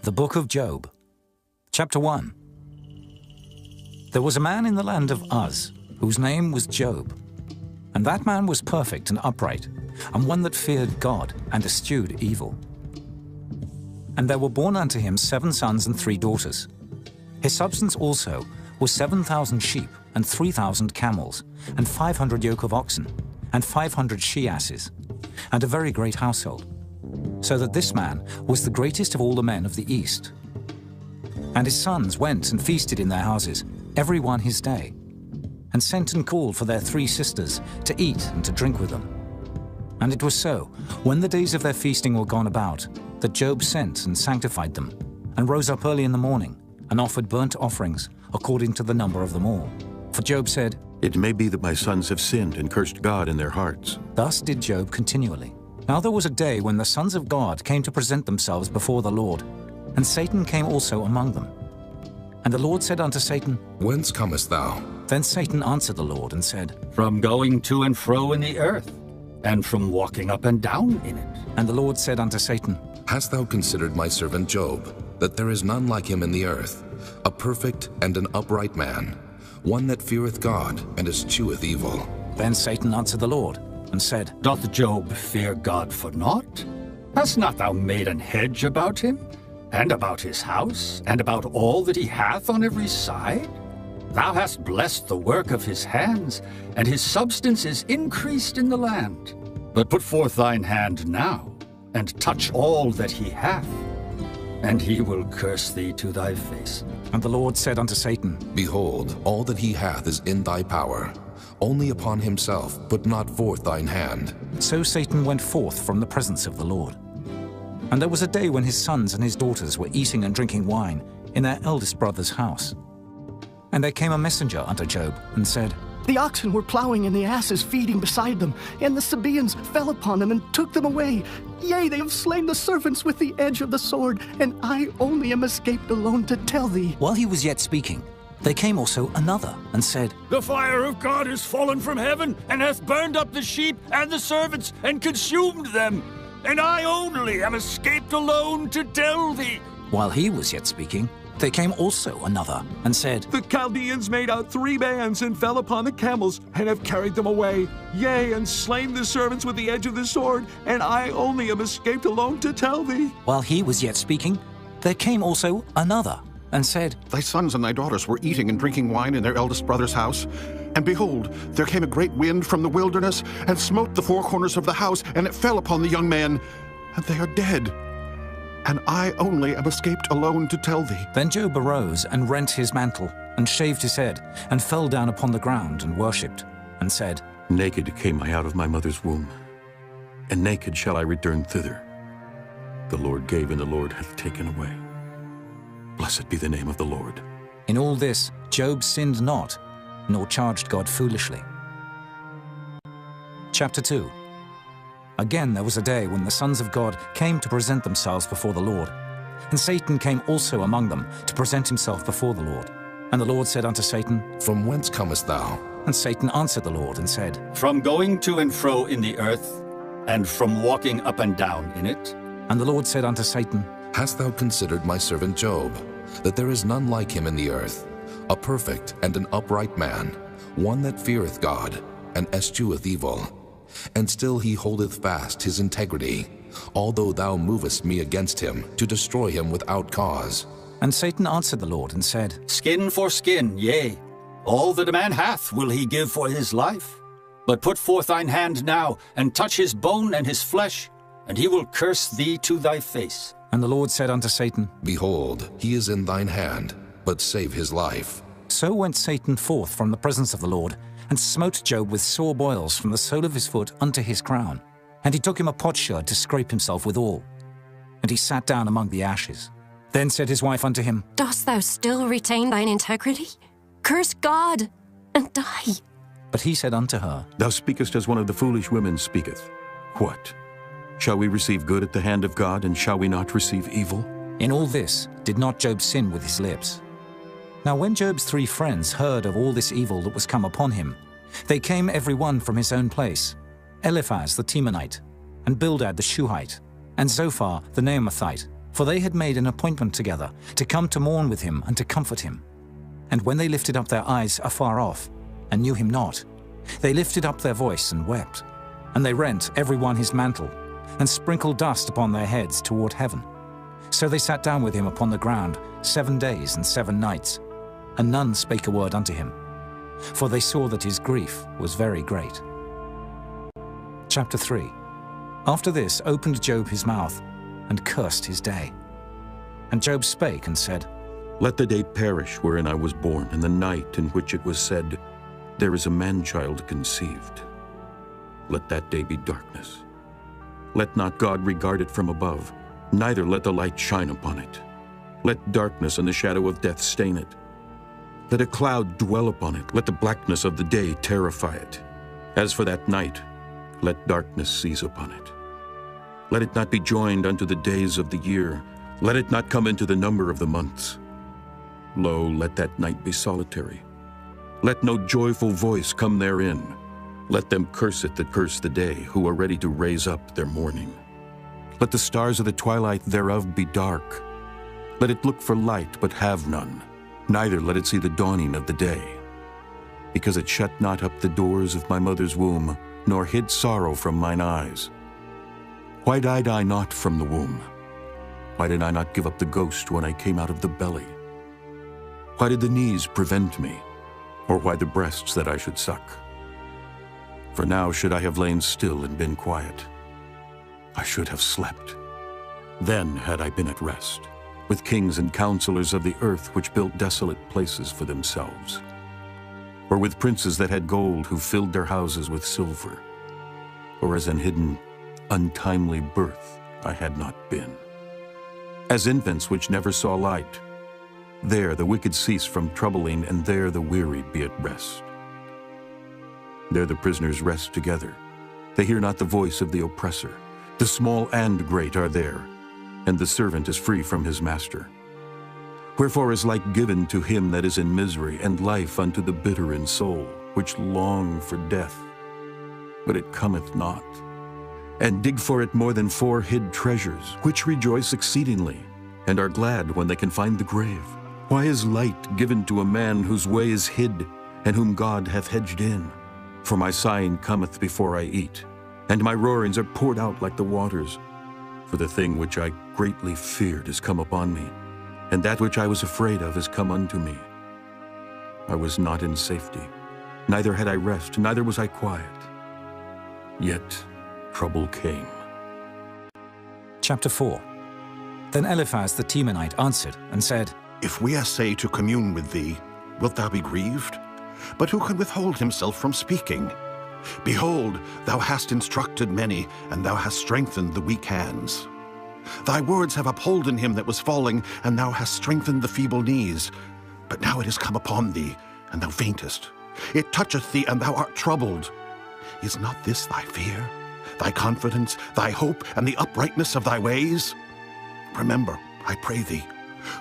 The Book of Job, Chapter 1. There was a man in the land of Uz, whose name was Job. And that man was perfect and upright, and one that feared God and eschewed evil. And there were born unto him 7 sons and 3 daughters. His substance also was 7,000 sheep, and 3,000 camels, and 500 yoke of oxen, and 500 she-asses, and a very great household. So that this man was the greatest of all the men of the east. And his sons went and feasted in their houses, every one his day, and sent and called for their 3 sisters to eat and to drink with them. And it was so, when the days of their feasting were gone about, that Job sent and sanctified them, and rose up early in the morning, and offered burnt offerings according to the number of them all. For Job said, "It may be that my sons have sinned and cursed God in their hearts." Thus did Job continually. Now there was a day when the sons of God came to present themselves before the Lord, and Satan came also among them. And the Lord said unto Satan, Whence comest thou? Then Satan answered the Lord and said, From going to and fro in the earth, and from walking up and down in it. And the Lord said unto Satan, Hast thou considered my servant Job, that there is none like him in the earth, a perfect and an upright man, one that feareth God and escheweth evil? Then Satan answered the Lord and said, Doth Job fear God for naught? Hast not thou made an hedge about him, and about his house, and about all that he hath on every side? Thou hast blessed the work of his hands, and his substance is increased in the land. But put forth thine hand now, and touch all that he hath, and he will curse thee to thy face. And the Lord said unto Satan, Behold, all that he hath is in thy power. Only upon himself put not forth thine hand. So Satan went forth from the presence of the Lord. And there was a day when his sons and his daughters were eating and drinking wine in their eldest brother's house. And there came a messenger unto Job, and said, The oxen were plowing, and the asses feeding beside them, and the Sabaeans fell upon them and took them away. Yea, they have slain the servants with the edge of the sword, and I only am escaped alone to tell thee. While he was yet speaking, there came also another, and said, The fire of God is fallen from heaven, and hath burned up the sheep and the servants, and consumed them. And I only am escaped alone to tell thee. While he was yet speaking, there came also another, and said, The Chaldeans made out 3 bands, and fell upon the camels, and have carried them away. Yea, and slain the servants with the edge of the sword, and I only am escaped alone to tell thee. While he was yet speaking, there came also another, and said, Thy sons and thy daughters were eating and drinking wine in their eldest brother's house. And behold, there came a great wind from the wilderness, and smote the 4 corners of the house, and it fell upon the young men, and they are dead. And I only am escaped alone to tell thee. Then Job arose and rent his mantle, and shaved his head, and fell down upon the ground, and worshipped, and said, Naked came I out of my mother's womb, and naked shall I return thither. The Lord gave, and the Lord hath taken away. Blessed be the name of the Lord. In all this Job sinned not, nor charged God foolishly. Chapter 2. Again there was a day when the sons of God came to present themselves before the Lord. And Satan came also among them to present himself before the Lord. And the Lord said unto Satan, From whence comest thou? And Satan answered the Lord and said, From going to and fro in the earth, and from walking up and down in it. And the Lord said unto Satan, Hast thou considered my servant Job, that there is none like him in the earth, a perfect and an upright man, one that feareth God, and escheweth evil? And still he holdeth fast his integrity, although thou movest me against him, to destroy him without cause. And Satan answered the Lord and said, Skin for skin, yea, all that a man hath will he give for his life. But put forth thine hand now, and touch his bone and his flesh, and he will curse thee to thy face. And the Lord said unto Satan, Behold, he is in thine hand, but save his life. So went Satan forth from the presence of the Lord, and smote Job with sore boils from the sole of his foot unto his crown. And he took him a potsherd to scrape himself withal. And he sat down among the ashes. Then said his wife unto him, Dost thou still retain thine integrity? Curse God, and die. But he said unto her, Thou speakest as one of the foolish women speaketh. What? Shall we receive good at the hand of God, and shall we not receive evil? In all this did not Job sin with his lips. Now when Job's 3 friends heard of all this evil that was come upon him, they came every one from his own place, Eliphaz the Temanite, and Bildad the Shuhite, and Zophar the Naamathite, For they had made an appointment together to come to mourn with him and to comfort him. And when they lifted up their eyes afar off, and knew him not, they lifted up their voice and wept. And they rent every one his mantle, and sprinkled dust upon their heads toward heaven. So they sat down with him upon the ground 7 days and 7 nights, and none spake a word unto him, for they saw that his grief was very great. Chapter 3. After this opened Job his mouth, and cursed his day. And Job spake and said, Let the day perish wherein I was born, and the night in which it was said, There is a man-child conceived. Let that day be darkness. Let not God regard it from above, neither let the light shine upon it. Let darkness and the shadow of death stain it. Let a cloud dwell upon it, let the blackness of the day terrify it. As for that night, let darkness seize upon it. Let it not be joined unto the days of the year, let it not come into the number of the months. Lo, let that night be solitary. Let no joyful voice come therein. Let them curse it that curse the day, who are ready to raise up their mourning. Let the stars of the twilight thereof be dark. Let it look for light, but have none, neither let it see the dawning of the day. Because it shut not up the doors of my mother's womb, nor hid sorrow from mine eyes. Why died I not from the womb? Why did I not give up the ghost when I came out of the belly? Why did the knees prevent me, or why the breasts that I should suck? For now should I have lain still and been quiet. I should have slept. Then had I been at rest, with kings and counselors of the earth which built desolate places for themselves, or with princes that had gold who filled their houses with silver, or as an hidden, untimely birth I had not been. As infants which never saw light, there the wicked cease from troubling, and there the weary be at rest. There the prisoners rest together. They hear not the voice of the oppressor. The small and great are there, and the servant is free from his master. Wherefore is light given to him that is in misery, and life unto the bitter in soul, which long for death, but it cometh not, and dig for it more than 4 hid treasures, which rejoice exceedingly, and are glad when they can find the grave. Why is light given to a man whose way is hid, and whom God hath hedged in? For my sighing cometh before I eat, and my roarings are poured out like the waters. For the thing which I greatly feared is come upon me, and that which I was afraid of is come unto me. I was not in safety, neither had I rest, neither was I quiet. Yet trouble came. Chapter 4. Then Eliphaz the Temanite answered and said, If we essay to commune with thee, wilt thou be grieved? But who can withhold himself from speaking? Behold, thou hast instructed many, and thou hast strengthened the weak hands. Thy words have upholden him that was falling, and thou hast strengthened the feeble knees. But now it is come upon thee, and thou faintest. It toucheth thee, and thou art troubled. Is not this thy fear, thy confidence, thy hope, and the uprightness of thy ways? Remember, I pray thee,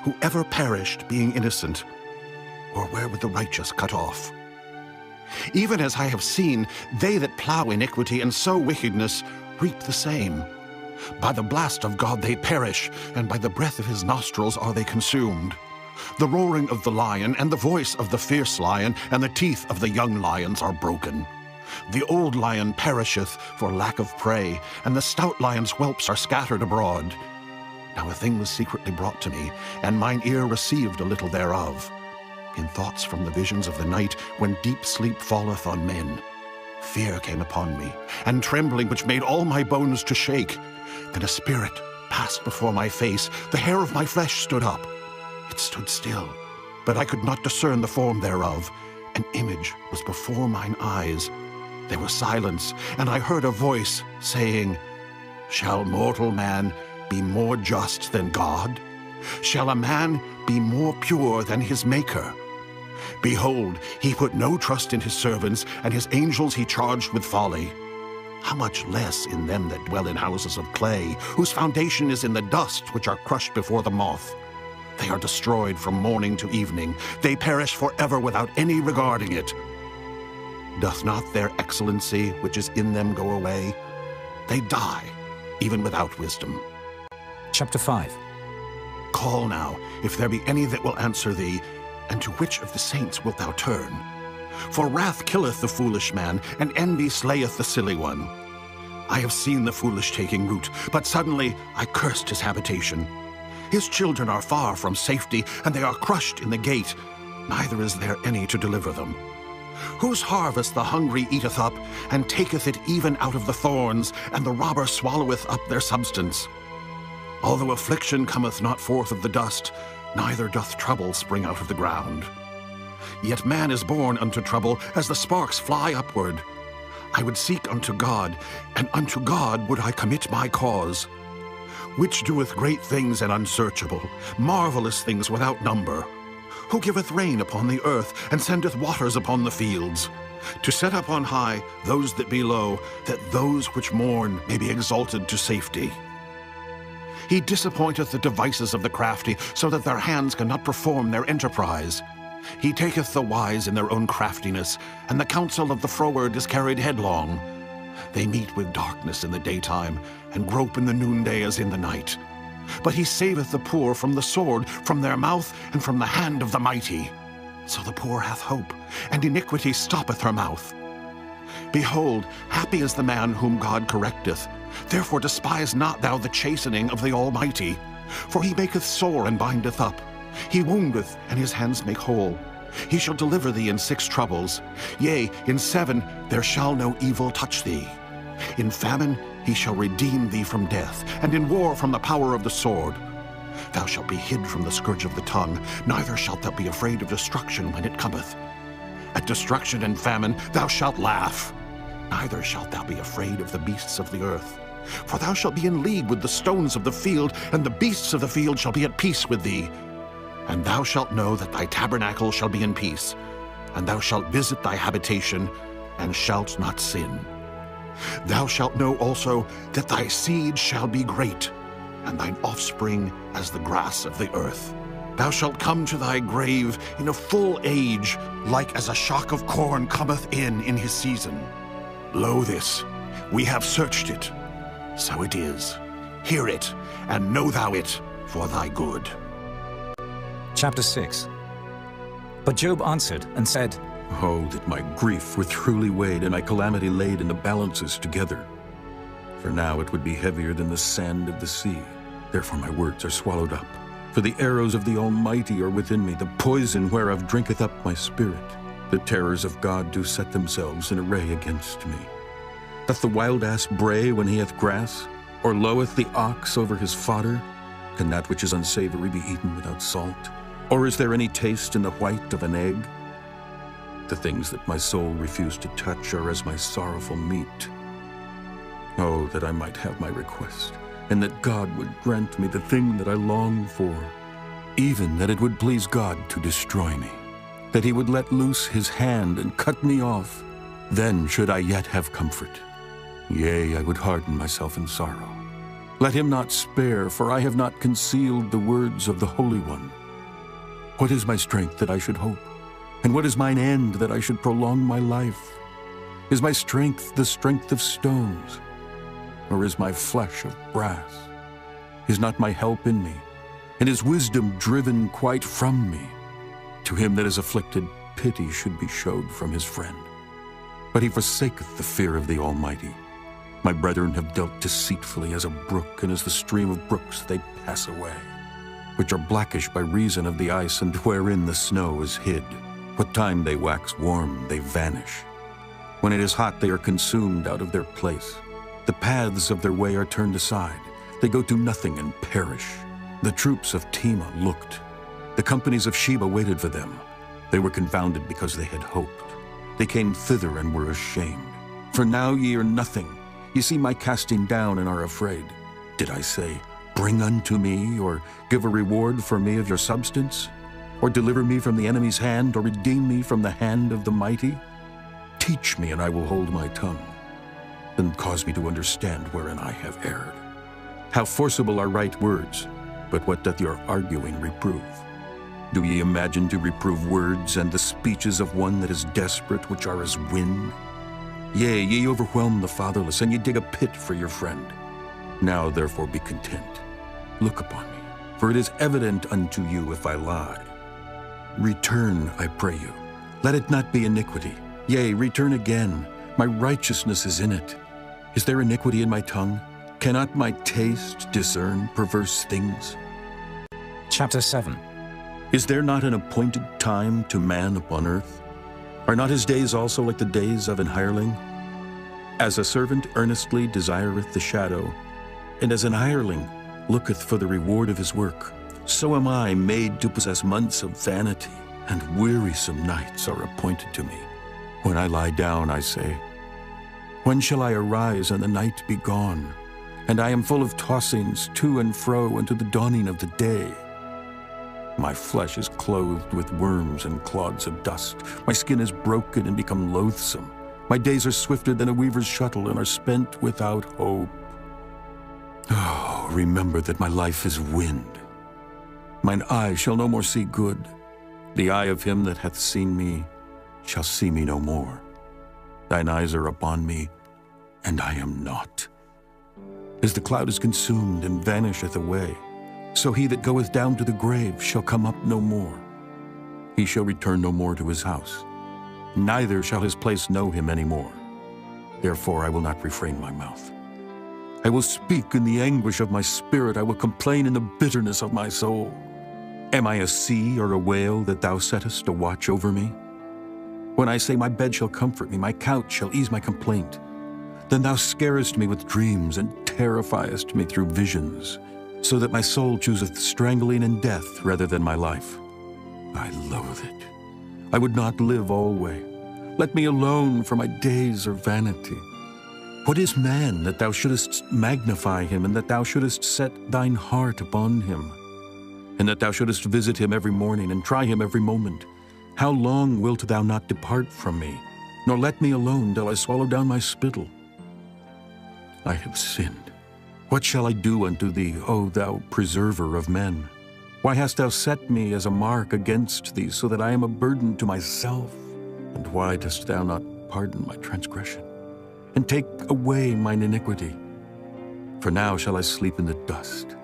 whoever perished being innocent, or where were the righteous cut off? Even as I have seen, they that plow iniquity and sow wickedness reap the same. By the blast of God they perish, and by the breath of his nostrils are they consumed. The roaring of the lion, and the voice of the fierce lion, and the teeth of the young lions are broken. The old lion perisheth for lack of prey, and the stout lion's whelps are scattered abroad. Now a thing was secretly brought to me, and mine ear received a little thereof. In thoughts from the visions of the night, when deep sleep falleth on men, fear came upon me, and trembling which made all my bones to shake. Then a spirit passed before my face, the hair of my flesh stood up. It stood still, but I could not discern the form thereof. An image was before mine eyes. There was silence, and I heard a voice saying, Shall mortal man be more just than God? Shall a man be more pure than his Maker? Behold, he put no trust in his servants, and his angels he charged with folly. How much less in them that dwell in houses of clay, whose foundation is in the dust, which are crushed before the moth. They are destroyed from morning to evening. They perish forever without any regarding it. Doth not their excellency which is in them go away? They die, even without wisdom. Chapter 5. Call now, if there be any that will answer thee, and to which of the saints wilt thou turn? For wrath killeth the foolish man, and envy slayeth the silly one. I have seen the foolish taking root, but suddenly I cursed his habitation. His children are far from safety, and they are crushed in the gate, neither is there any to deliver them. Whose harvest the hungry eateth up, and taketh it even out of the thorns, and the robber swalloweth up their substance. Although affliction cometh not forth of the dust, neither doth trouble spring out of the ground. Yet man is born unto trouble, as the sparks fly upward. I would seek unto God, and unto God would I commit my cause. Which doeth great things and unsearchable, marvelous things without number. Who giveth rain upon the earth, and sendeth waters upon the fields. To set up on high those that be low, that those which mourn may be exalted to safety. He disappointeth the devices of the crafty, so that their hands cannot perform their enterprise. He taketh the wise in their own craftiness, and the counsel of the froward is carried headlong. They meet with darkness in the daytime, and grope in the noonday as in the night. But he saveth the poor from the sword, from their mouth, and from the hand of the mighty. So the poor hath hope, and iniquity stoppeth her mouth. Behold, happy is the man whom God correcteth. Therefore despise not thou the chastening of the Almighty. For he maketh sore and bindeth up. He woundeth, and his hands make whole. He shall deliver thee in 6 troubles. Yea, in 7 there shall no evil touch thee. In famine he shall redeem thee from death, and in war from the power of the sword. Thou shalt be hid from the scourge of the tongue, neither shalt thou be afraid of destruction when it cometh. At destruction and famine thou shalt laugh, neither shalt thou be afraid of the beasts of the earth. For thou shalt be in league with the stones of the field, and the beasts of the field shall be at peace with thee. And thou shalt know that thy tabernacle shall be in peace, and thou shalt visit thy habitation, and shalt not sin. Thou shalt know also that thy seed shall be great, and thine offspring as the grass of the earth. Thou shalt come to thy grave in a full age, like as a shock of corn cometh in his season. Lo this, we have searched it, so it is. Hear it, and know thou it for thy good. Chapter 6. But Job answered and said, Oh, that my grief were truly weighed, and my calamity laid in the balances together. For now it would be heavier than the sand of the sea. Therefore my words are swallowed up. For the arrows of the Almighty are within me, the poison whereof drinketh up my spirit. The terrors of God do set themselves in array against me. Doth the wild ass bray when he hath grass? Or loweth the ox over his fodder? Can that which is unsavory be eaten without salt? Or is there any taste in the white of an egg? The things that my soul refused to touch are as my sorrowful meat. Oh, that I might have my request, and that God would grant me the thing that I long for, even that it would please God to destroy me, that he would let loose his hand and cut me off. Then should I yet have comfort. Yea, I would harden myself in sorrow. Let him not spare, for I have not concealed the words of the Holy One. What is my strength that I should hope? And what is mine end that I should prolong my life? Is my strength the strength of stones? Or is my flesh of brass? Is not my help in me, and is wisdom driven quite from me? To him that is afflicted, pity should be showed from his friend. But he forsaketh the fear of the Almighty. My brethren have dealt deceitfully as a brook, and as the stream of brooks they pass away, which are blackish by reason of the ice, and wherein the snow is hid. What time they wax warm, they vanish. When it is hot, they are consumed out of their place. The paths of their way are turned aside. They go to nothing and perish. The troops of Tema looked. The companies of Sheba waited for them. They were confounded because they had hoped. They came thither and were ashamed. For now ye are nothing. Ye see my casting down and are afraid. Did I say, bring unto me, or give a reward for me of your substance? Or deliver me from the enemy's hand, or redeem me from the hand of the mighty? Teach me, and I will hold my tongue. Then cause me to understand wherein I have erred. How forcible are right words, but what doth your arguing reprove? Do ye imagine to reprove words and the speeches of one that is desperate, which are as wind? Yea, ye overwhelm the fatherless, and ye dig a pit for your friend. Now therefore be content. Look upon me, for it is evident unto you if I lie. Return, I pray you. Let it not be iniquity. Yea, return again. My righteousness is in it. Is there iniquity in my tongue? Cannot my taste discern perverse things? Chapter 7. Is there not an appointed time to man upon earth? Are not his days also like the days of an hireling? As a servant earnestly desireth the shadow, and as an hireling looketh for the reward of his work, so am I made to possess months of vanity, and wearisome nights are appointed to me. When I lie down, I say, when shall I arise and the night be gone? And I am full of tossings to and fro unto the dawning of the day. My flesh is clothed with worms and clods of dust. My skin is broken and become loathsome. My days are swifter than a weaver's shuttle and are spent without hope. Oh, remember that my life is wind. Mine eye shall no more see good. The eye of him that hath seen me shall see me no more. Thine eyes are upon me, and I am not. As the cloud is consumed and vanisheth away, so he that goeth down to the grave shall come up no more. He shall return no more to his house, neither shall his place know him any more. Therefore I will not refrain my mouth. I will speak in the anguish of my spirit. I will complain in the bitterness of my soul. Am I a sea or a whale that thou settest a watch over me? When I say my bed shall comfort me, my couch shall ease my complaint, then thou scarest me with dreams and terrifiest me through visions, so that my soul chooseth strangling and death rather than my life. I loathe it. I would not live alway. Let me alone, for my days are vanity. What is man that thou shouldest magnify him, and that thou shouldest set thine heart upon him, and that thou shouldest visit him every morning and try him every moment? How long wilt thou not depart from me, nor let me alone till I swallow down my spittle? I have sinned. What shall I do unto thee, O thou preserver of men? Why hast thou set me as a mark against thee, so that I am a burden to myself? And why dost thou not pardon my transgression, and take away mine iniquity? For now shall I sleep in the dust,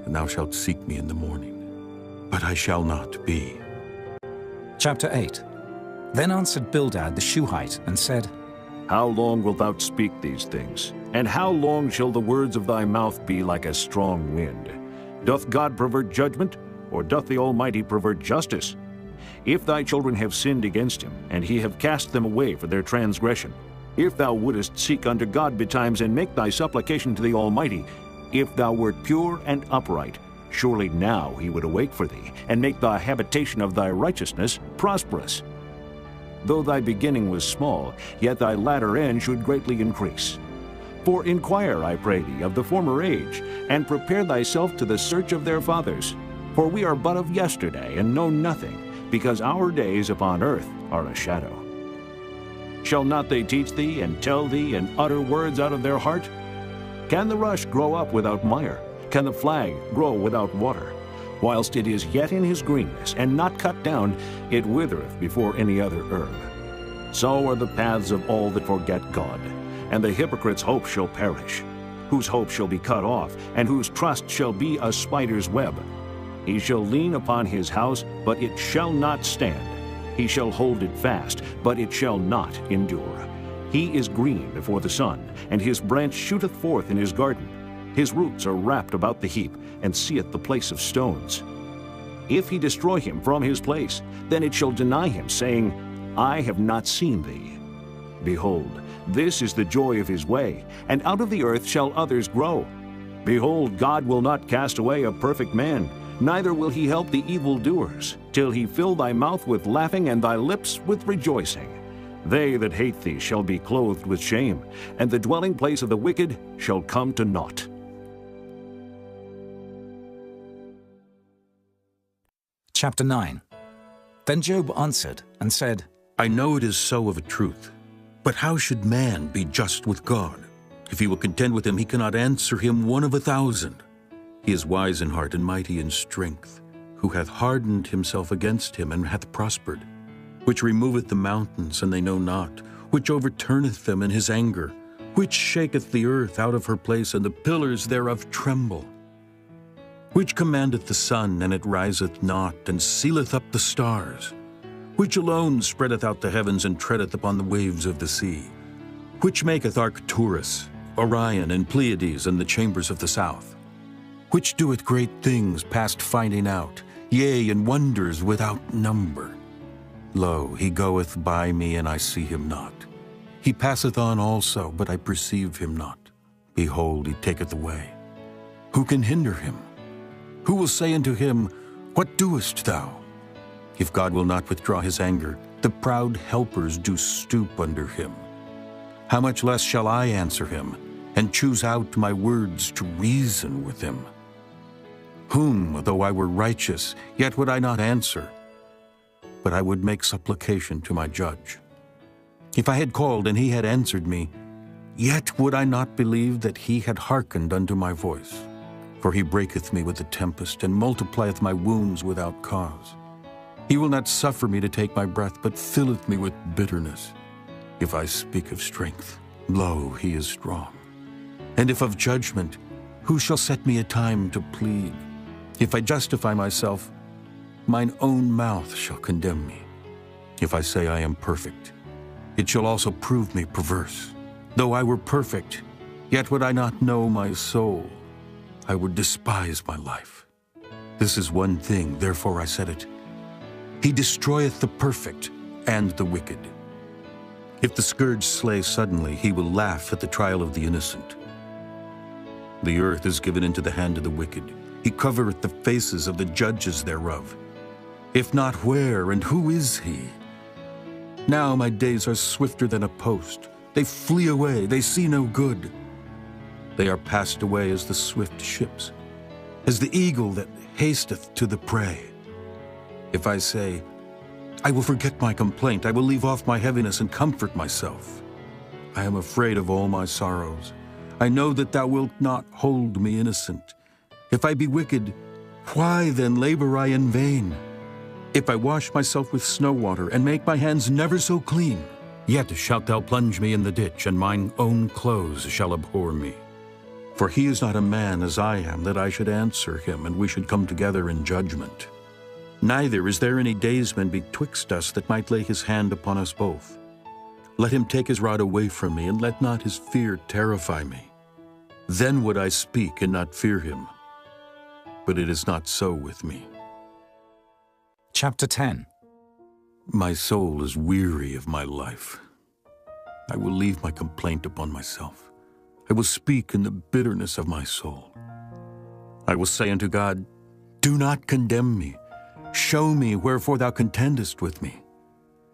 and thou shalt seek me in the morning. But I shall not be. Chapter 8. Then answered Bildad the Shuhite, and said, How long wilt thou speak these things? And how long shall the words of thy mouth be like a strong wind? Doth God pervert judgment, or doth the Almighty pervert justice? If thy children have sinned against him, and he have cast them away for their transgression, if thou wouldest seek unto God betimes, and make thy supplication to the Almighty, if thou wert pure and upright, surely now he would awake for thee, and make the habitation of thy righteousness prosperous. Though thy beginning was small, yet thy latter end should greatly increase. For inquire, I pray thee, of the former age, and prepare thyself to the search of their fathers. For we are but of yesterday, and know nothing, because our days upon earth are a shadow. Shall not they teach thee, and tell thee, and utter words out of their heart? Can the rush grow up without mire? Can the flag grow without water? Whilst it is yet in his greenness, and not cut down, it withereth before any other herb. So are the paths of all that forget God, and the hypocrite's hope shall perish, whose hope shall be cut off, and whose trust shall be a spider's web. He shall lean upon his house, but it shall not stand. He shall hold it fast, but it shall not endure. He is green before the sun, and his branch shooteth forth in his garden. His roots are wrapped about the heap, and seeth the place of stones. If he destroy him from his place, then it shall deny him, saying, I have not seen thee. Behold, this is the joy of his way, and out of the earth shall others grow. Behold, God will not cast away a perfect man, neither will he help the evildoers, till he fill thy mouth with laughing and thy lips with rejoicing. They that hate thee shall be clothed with shame, and the dwelling place of the wicked shall come to naught. Chapter 9. Then Job answered and said, I know it is so of a truth. But how should man be just with God? If he will contend with him, he cannot answer him 1 of 1,000. He is wise in heart and mighty in strength, who hath hardened himself against him and hath prospered, which removeth the mountains, and they know not, which overturneth them in his anger, which shaketh the earth out of her place, and the pillars thereof tremble. Which commandeth the sun, and it riseth not, and sealeth up the stars? Which alone spreadeth out the heavens, and treadeth upon the waves of the sea? Which maketh Arcturus, Orion, and Pleiades, and the chambers of the south? Which doeth great things past finding out, yea, and wonders without number? Lo, he goeth by me, and I see him not. He passeth on also, but I perceive him not. Behold, he taketh away. Who can hinder him? Who will say unto him, What doest thou? If God will not withdraw his anger, the proud helpers do stoop under him. How much less shall I answer him, and choose out my words to reason with him? Whom, though I were righteous, yet would I not answer, but I would make supplication to my judge. If I had called, and he had answered me, yet would I not believe that he had hearkened unto my voice. For he breaketh me with the tempest, and multiplieth my wounds without cause. He will not suffer me to take my breath, but filleth me with bitterness. If I speak of strength, lo, he is strong. And if of judgment, who shall set me a time to plead? If I justify myself, mine own mouth shall condemn me. If I say I am perfect, it shall also prove me perverse. Though I were perfect, yet would I not know my soul. I would despise my life. This is one thing, therefore I said it. He destroyeth the perfect and the wicked. If the scourge slay suddenly, he will laugh at the trial of the innocent. The earth is given into the hand of the wicked. He covereth the faces of the judges thereof. If not, where and who is he? Now my days are swifter than a post. They flee away, they see no good. They are passed away as the swift ships, as the eagle that hasteth to the prey. If I say, I will forget my complaint, I will leave off my heaviness and comfort myself. I am afraid of all my sorrows. I know that thou wilt not hold me innocent. If I be wicked, why then labor I in vain? If I wash myself with snow water, and make my hands never so clean, yet shalt thou plunge me in the ditch, and mine own clothes shall abhor me. For he is not a man as I am, that I should answer him, and we should come together in judgment. Neither is there any daysman betwixt us that might lay his hand upon us both. Let him take his rod away from me, and let not his fear terrify me. Then would I speak and not fear him. But it is not so with me. Chapter 10. My soul is weary of my life. I will leave my complaint upon myself. I will speak in the bitterness of my soul. I will say unto God, Do not condemn me. Show me wherefore thou contendest with me.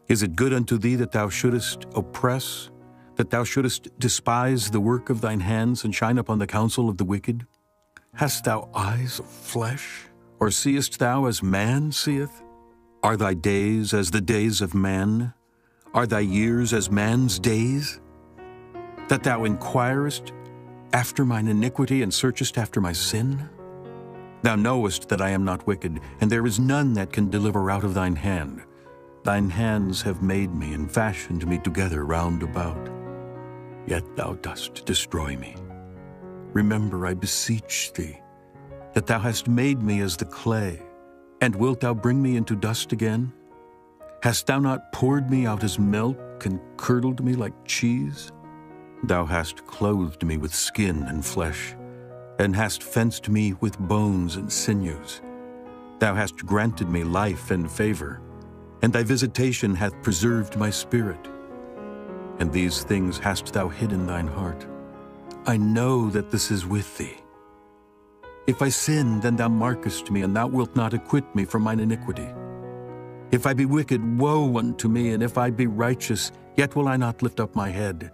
Is it good unto thee that thou shouldest oppress, that thou shouldest despise the work of thine hands, and shine upon the counsel of the wicked? Hast thou eyes of flesh, or seest thou as man seeth? Are thy days as the days of man? Are thy years as man's days? That thou inquirest after mine iniquity, and searchest after my sin? Thou knowest that I am not wicked, and there is none that can deliver out of thine hand. Thine hands have made me, and fashioned me together round about. Yet thou dost destroy me. Remember, I beseech thee, that thou hast made me as the clay, and wilt thou bring me into dust again? Hast thou not poured me out as milk, and curdled me like cheese? Thou hast clothed me with skin and flesh, and hast fenced me with bones and sinews. Thou hast granted me life and favor, and thy visitation hath preserved my spirit. And these things hast thou hid in thine heart. I know that this is with thee. If I sin, then thou markest me, and thou wilt not acquit me from mine iniquity. If I be wicked, woe unto me, and if I be righteous, yet will I not lift up my head.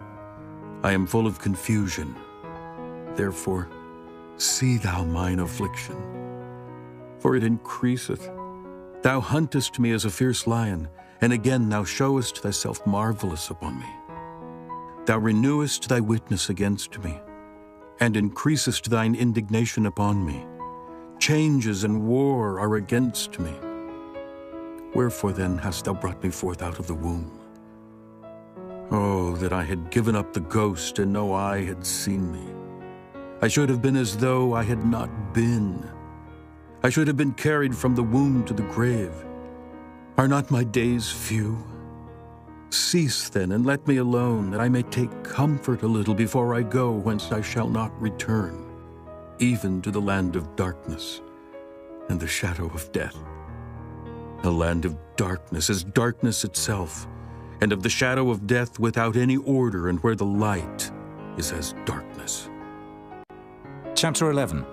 I am full of confusion. Therefore, see thou mine affliction, for it increaseth. Thou huntest me as a fierce lion, and again thou showest thyself marvelous upon me. Thou renewest thy witness against me, and increasest thine indignation upon me. Changes and war are against me. Wherefore then hast thou brought me forth out of the womb? Oh, that I had given up the ghost, and no eye had seen me. I should have been as though I had not been. I should have been carried from the womb to the grave. Are not my days few? Cease then, and let me alone, that I may take comfort a little before I go whence I shall not return, even to the land of darkness and the shadow of death. A land of darkness is darkness itself, and of the shadow of death without any order, and where the light is as darkness. Chapter 11.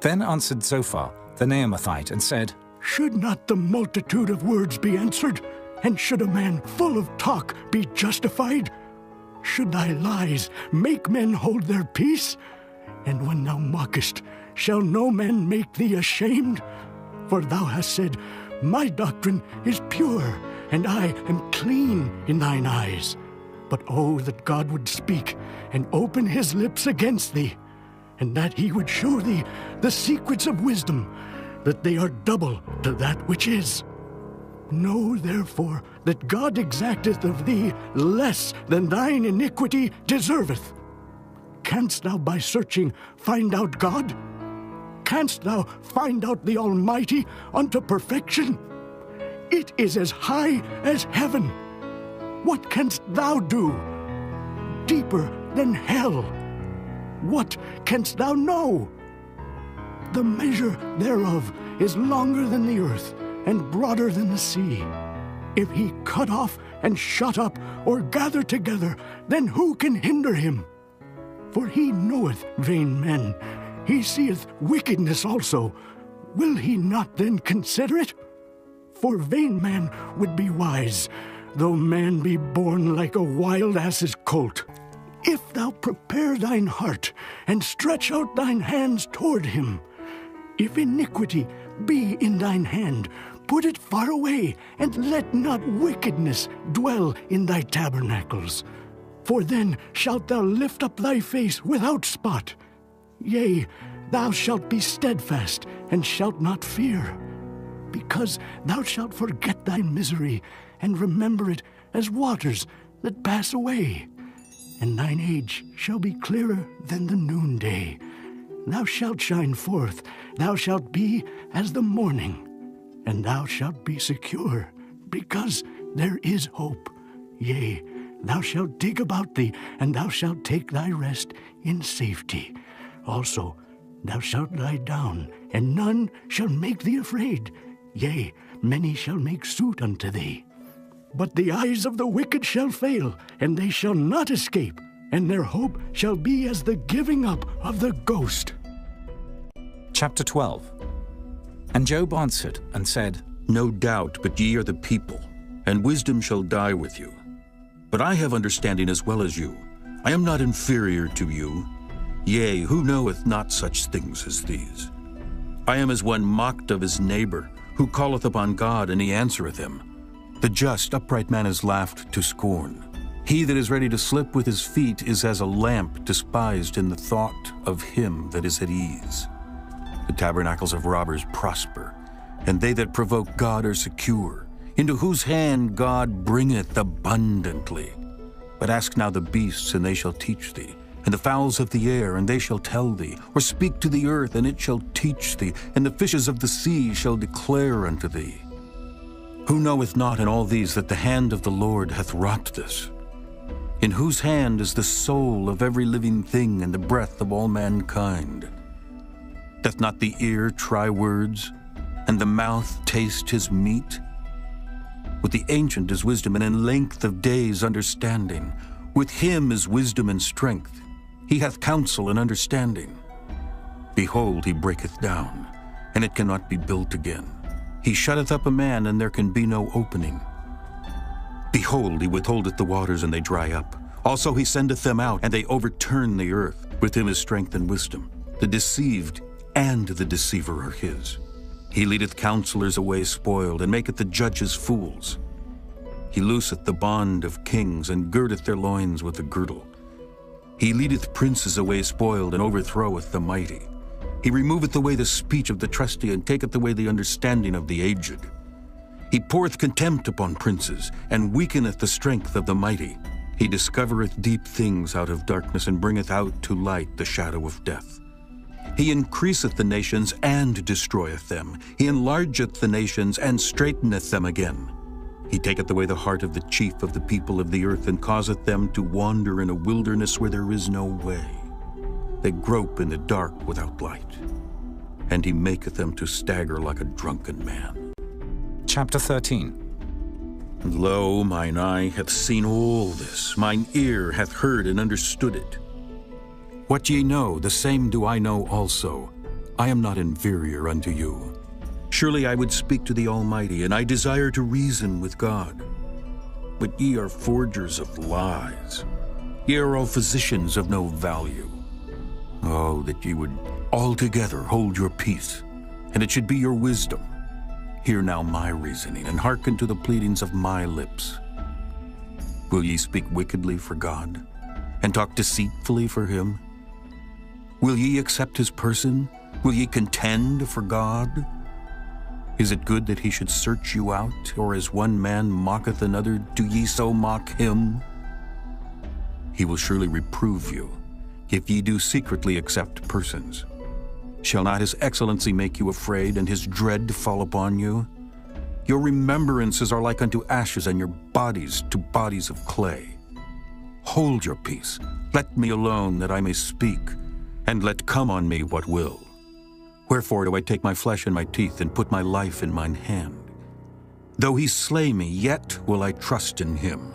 Then answered Zophar, the Naamathite, and said, Should not the multitude of words be answered? And should a man full of talk be justified? Should thy lies make men hold their peace? And when thou mockest, shall no man make thee ashamed? For thou hast said, My doctrine is pure, and I am clean in thine eyes. But oh, that God would speak and open his lips against thee, and that he would show thee the secrets of wisdom, that they are double to that which is. Know therefore that God exacteth of thee less than thine iniquity deserveth. Canst thou by searching find out God? Canst thou find out the Almighty unto perfection? It is as high as heaven. What canst thou do? Deeper than hell. What canst thou know? The measure thereof is longer than the earth, and broader than the sea. If he cut off and shut up, or gather together, then who can hinder him? For he knoweth vain men, he seeth wickedness also. Will he not then consider it? For vain man would be wise, though man be born like a wild ass's colt. If thou prepare thine heart, and stretch out thine hands toward him, if iniquity be in thine hand, put it far away, and let not wickedness dwell in thy tabernacles. For then shalt thou lift up thy face without spot. Yea, thou shalt be steadfast, and shalt not fear, because thou shalt forget thy misery, and remember it as waters that pass away. And thine age shall be clearer than the noonday. Thou shalt shine forth, thou shalt be as the morning, and thou shalt be secure, because there is hope. Yea, thou shalt dig about thee, and thou shalt take thy rest in safety. Also, thou shalt lie down, and none shall make thee afraid. Yea, many shall make suit unto thee. But the eyes of the wicked shall fail, and they shall not escape, and their hope shall be as the giving up of the ghost. Chapter 12. And Job answered and said, No doubt, but ye are the people, and wisdom shall die with you. But I have understanding as well as you. I am not inferior to you. Yea, who knoweth not such things as these? I am as one mocked of his neighbor, who calleth upon God, and he answereth him. The just, upright man is laughed to scorn. He that is ready to slip with his feet is as a lamp despised in the thought of him that is at ease. The tabernacles of robbers prosper, and they that provoke God are secure, into whose hand God bringeth abundantly. But ask now the beasts, and they shall teach thee, and the fowls of the air, and they shall tell thee, or speak to the earth, and it shall teach thee, and the fishes of the sea shall declare unto thee. Who knoweth not in all these that the hand of the Lord hath wrought this? In whose hand is the soul of every living thing, and the breath of all mankind? Doth not the ear try words, and the mouth taste his meat? With the ancient is wisdom, and in length of days understanding. With him is wisdom and strength. He hath counsel and understanding. Behold, he breaketh down, and it cannot be built again. He shutteth up a man, and there can be no opening. Behold, he withholdeth the waters, and they dry up. Also he sendeth them out, and they overturn the earth. With him is strength and wisdom. The deceived and the deceiver are his. He leadeth counselors away spoiled, and maketh the judges fools. He looseth the bond of kings, and girdeth their loins with a girdle. He leadeth princes away spoiled, and overthroweth the mighty. He removeth away the speech of the trusty, and taketh away the understanding of the aged. He poureth contempt upon princes, and weakeneth the strength of the mighty. He discovereth deep things out of darkness, and bringeth out to light the shadow of death. He increaseth the nations and destroyeth them. He enlargeth the nations and straighteneth them again. He taketh away the heart of the chief of the people of the earth, and causeth them to wander in a wilderness where there is no way. They grope in the dark without light, and he maketh them to stagger like a drunken man. Chapter 13. And lo, mine eye hath seen all this, mine ear hath heard and understood it. What ye know, the same do I know also. I am not inferior unto you. Surely I would speak to the Almighty, and I desire to reason with God. But ye are forgers of lies. Ye are all physicians of no value. Oh, that ye would altogether hold your peace, and it should be your wisdom. Hear now my reasoning, and hearken to the pleadings of my lips. Will ye speak wickedly for God, and talk deceitfully for him? Will ye accept his person? Will ye contend for God? Is it good that he should search you out, or as one man mocketh another, do ye so mock him? He will surely reprove you, if ye do secretly accept persons. Shall not his excellency make you afraid, and his dread fall upon you? Your remembrances are like unto ashes, and your bodies to bodies of clay. Hold your peace, let me alone, that I may speak, and let come on me what will. Wherefore do I take my flesh in my teeth, and put my life in mine hand? Though he slay me, yet will I trust in him.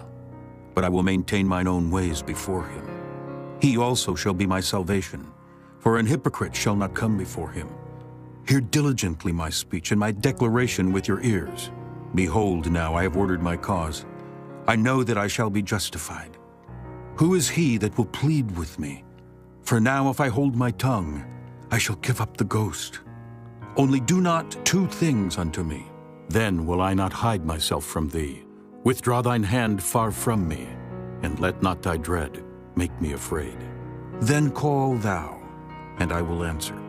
But I will maintain mine own ways before him. He also shall be my salvation, for an hypocrite shall not come before him. Hear diligently my speech, and my declaration with your ears. Behold, now I have ordered my cause. I know that I shall be justified. Who is he that will plead with me? For now if I hold my tongue, I shall give up the ghost. Only do not two things unto me. Then will I not hide myself from thee. Withdraw thine hand far from me, and let not thy dread make me afraid. Then call thou, and I will answer.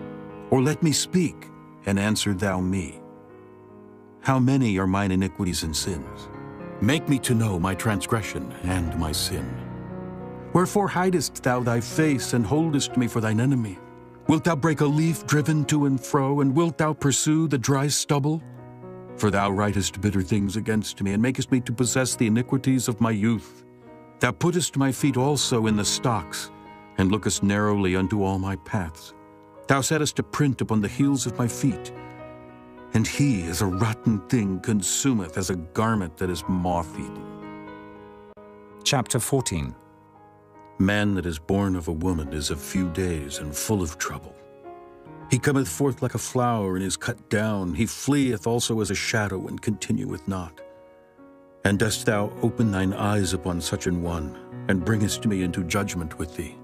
Or let me speak, and answer thou me. How many are mine iniquities and sins? Make me to know my transgression and my sin. Wherefore hidest thou thy face, and holdest me for thine enemy? Wilt thou break a leaf driven to and fro, and wilt thou pursue the dry stubble? For thou writest bitter things against me, and makest me to possess the iniquities of my youth. Thou puttest my feet also in the stocks, and lookest narrowly unto all my paths. Thou settest a print upon the heels of my feet, and he, as a rotten thing, consumeth, as a garment that is moth-eaten. Chapter 14. Man that is born of a woman is of few days, and full of trouble. He cometh forth like a flower, and is cut down. He fleeth also as a shadow, and continueth not. And dost thou open thine eyes upon such an one, and bringest me into judgment with thee?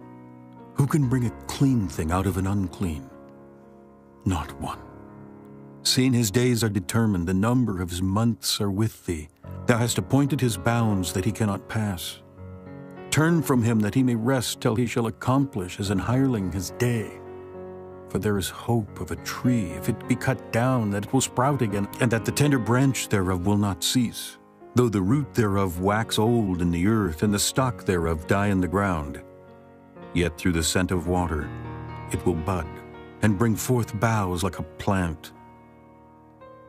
Who can bring a clean thing out of an unclean? Not one. Seeing his days are determined, the number of his months are with thee. Thou hast appointed his bounds that he cannot pass. Turn from him that he may rest till he shall accomplish as an hireling his day. For there is hope of a tree, if it be cut down, that it will sprout again, and that the tender branch thereof will not cease. Though the root thereof wax old in the earth, and the stock thereof die in the ground, yet through the scent of water it will bud, and bring forth boughs like a plant.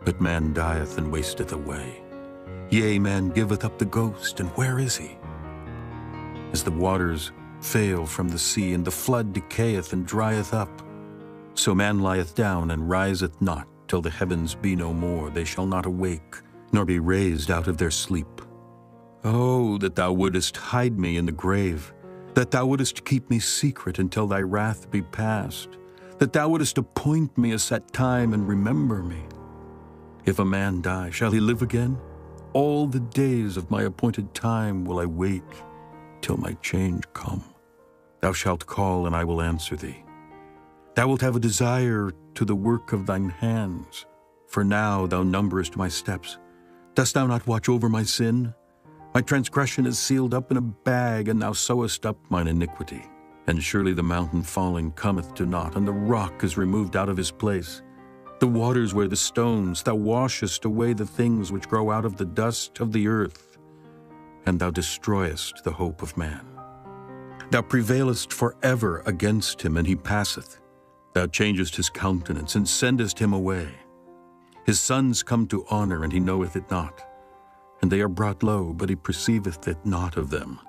But man dieth and wasteth away. Yea, man giveth up the ghost, and where is he? As the waters fail from the sea, and the flood decayeth and drieth up, so man lieth down and riseth not, till the heavens be no more. They shall not awake, nor be raised out of their sleep. Oh, that thou wouldest hide me in the grave, that thou wouldest keep me secret until thy wrath be past, that thou wouldest appoint me a set time and remember me. If a man die, shall he live again? All the days of my appointed time will I wait, till my change come. Thou shalt call, and I will answer thee. Thou wilt have a desire to the work of thine hands, for now thou numberest my steps. Dost thou not watch over my sin? My transgression is sealed up in a bag, and thou sewest up mine iniquity. And surely the mountain falling cometh to naught, and the rock is removed out of his place. The waters wear the stones, thou washest away the things which grow out of the dust of the earth, and thou destroyest the hope of man. Thou prevailest forever against him, and he passeth. Thou changest his countenance, and sendest him away. His sons come to honor, and he knoweth it not. And they are brought low, but he perceiveth it not of them.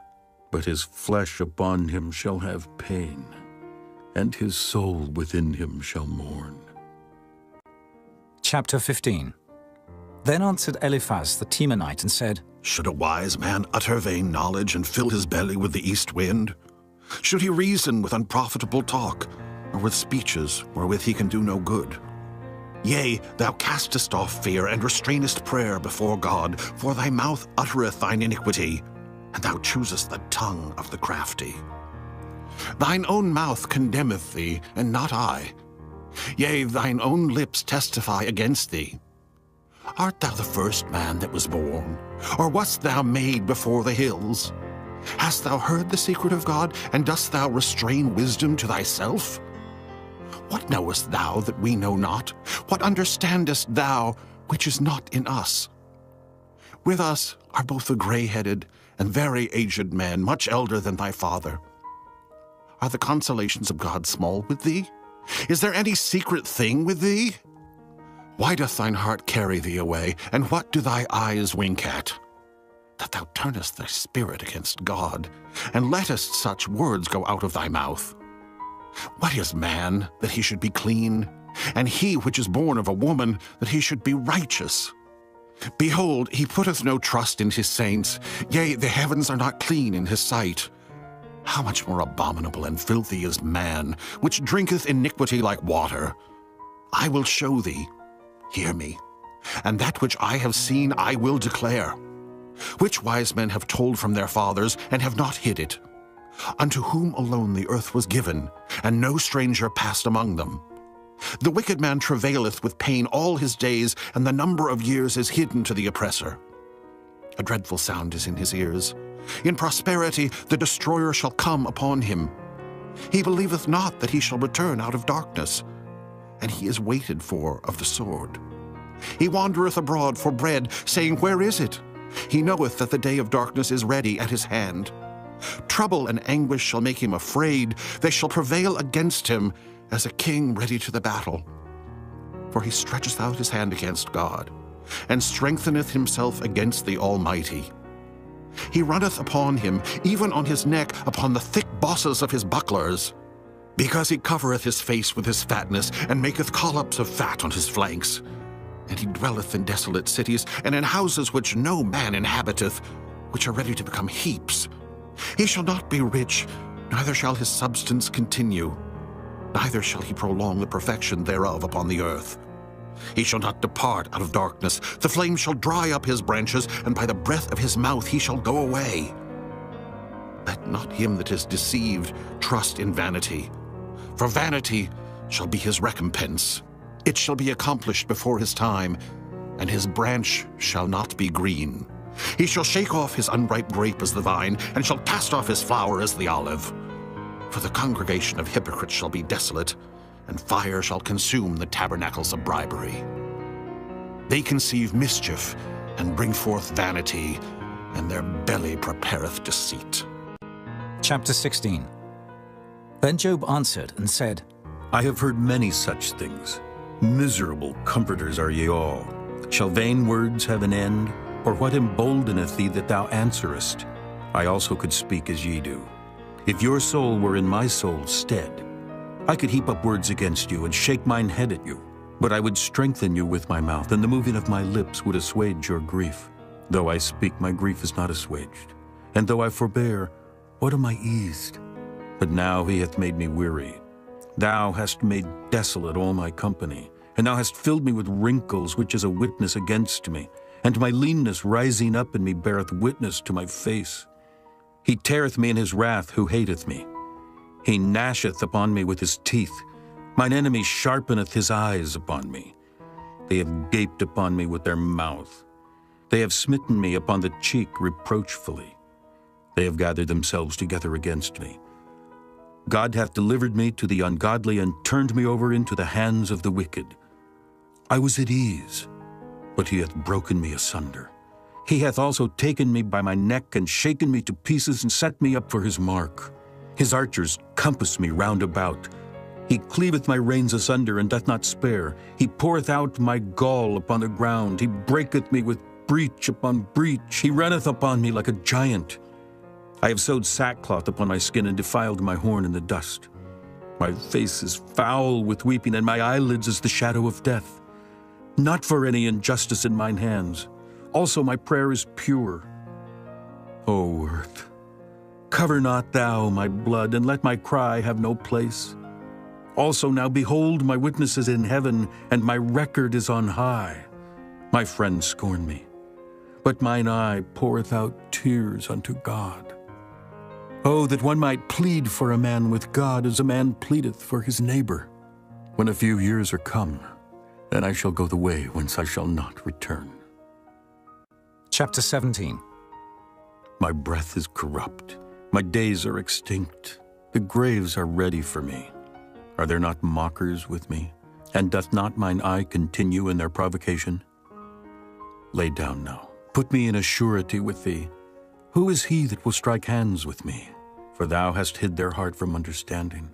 But his flesh upon him shall have pain, and his soul within him shall mourn. Chapter 15. Then answered Eliphaz the Temanite and said, Should a wise man utter vain knowledge and fill his belly with the east wind? Should he reason with unprofitable talk, or with speeches wherewith he can do no good? Yea, thou castest off fear and restrainest prayer before God, for thy mouth uttereth thine iniquity, and thou choosest the tongue of the crafty. Thine own mouth condemneth thee, and not I. Yea, thine own lips testify against thee. Art thou the first man that was born, or wast thou made before the hills? Hast thou heard the secret of God, and dost thou restrain wisdom to thyself? What knowest thou that we know not? What understandest thou which is not in us? With us are both the gray-headed and very aged men, much elder than thy father. Are the consolations of God small with thee? Is there any secret thing with thee? Why doth thine heart carry thee away, and what do thy eyes wink at? That thou turnest thy spirit against God, and lettest such words go out of thy mouth. What is man, that he should be clean? And he which is born of a woman, that he should be righteous? Behold, he putteth no trust in his saints, yea, the heavens are not clean in his sight. How much more abominable and filthy is man, which drinketh iniquity like water? I will show thee, hear me, and that which I have seen I will declare. Which wise men have told from their fathers, and have not hid it? Unto whom alone the earth was given, and no stranger passed among them. The wicked man travaileth with pain all his days, and the number of years is hidden to the oppressor. A dreadful sound is in his ears. In prosperity the destroyer shall come upon him. He believeth not that he shall return out of darkness, and he is waited for of the sword. He wandereth abroad for bread, saying, Where is it? He knoweth that the day of darkness is ready at his hand. Trouble and anguish shall make him afraid. They shall prevail against him as a king ready to the battle. For he stretcheth out his hand against God, and strengtheneth himself against the Almighty. He runneth upon him, even on his neck, upon the thick bosses of his bucklers. Because he covereth his face with his fatness, and maketh collops of fat on his flanks. And he dwelleth in desolate cities, and in houses which no man inhabiteth, which are ready to become heaps. He shall not be rich, neither shall his substance continue, neither shall he prolong the perfection thereof upon the earth. He shall not depart out of darkness, the flame shall dry up his branches, and by the breath of his mouth he shall go away. Let not him that is deceived trust in vanity, for vanity shall be his recompense. It shall be accomplished before his time, and his branch shall not be green. He shall shake off his unripe grape as the vine, and shall cast off his flower as the olive. For the congregation of hypocrites shall be desolate, and fire shall consume the tabernacles of bribery. They conceive mischief, and bring forth vanity, and their belly prepareth deceit. Chapter 16. Then Job answered and said, I have heard many such things. Miserable comforters are ye all. Shall vain words have an end? Or what emboldeneth thee that thou answerest? I also could speak as ye do. If your soul were in my soul's stead, I could heap up words against you and shake mine head at you. But I would strengthen you with my mouth, and the moving of my lips would assuage your grief. Though I speak, my grief is not assuaged. And though I forbear, what am I eased? But now he hath made me weary. Thou hast made desolate all my company, and thou hast filled me with wrinkles, which is a witness against me. And my leanness rising up in me beareth witness to my face. He teareth me in his wrath who hateth me. He gnasheth upon me with his teeth. Mine enemy sharpeneth his eyes upon me. They have gaped upon me with their mouth. They have smitten me upon the cheek reproachfully. They have gathered themselves together against me. God hath delivered me to the ungodly, and turned me over into the hands of the wicked. I was at ease, but he hath broken me asunder. He hath also taken me by my neck, and shaken me to pieces, and set me up for his mark. His archers compass me round about. He cleaveth my reins asunder, and doth not spare. He poureth out my gall upon the ground. He breaketh me with breach upon breach. He runneth upon me like a giant. I have sewed sackcloth upon my skin, and defiled my horn in the dust. My face is foul with weeping, and my eyelids as the shadow of death. Not for any injustice in mine hands. Also my prayer is pure. O earth, cover not thou my blood, and let my cry have no place. Also now behold, my witness is in heaven, and my record is on high. My friends scorn me, but mine eye poureth out tears unto God. Oh, that one might plead for a man with God as a man pleadeth for his neighbor. When a few years are come, then I shall go the way whence I shall not return. Chapter 17. My breath is corrupt. My days are extinct. The graves are ready for me. Are there not mockers with me? And doth not mine eye continue in their provocation? Lay down now. Put me in a surety with thee. Who is he that will strike hands with me? For thou hast hid their heart from understanding.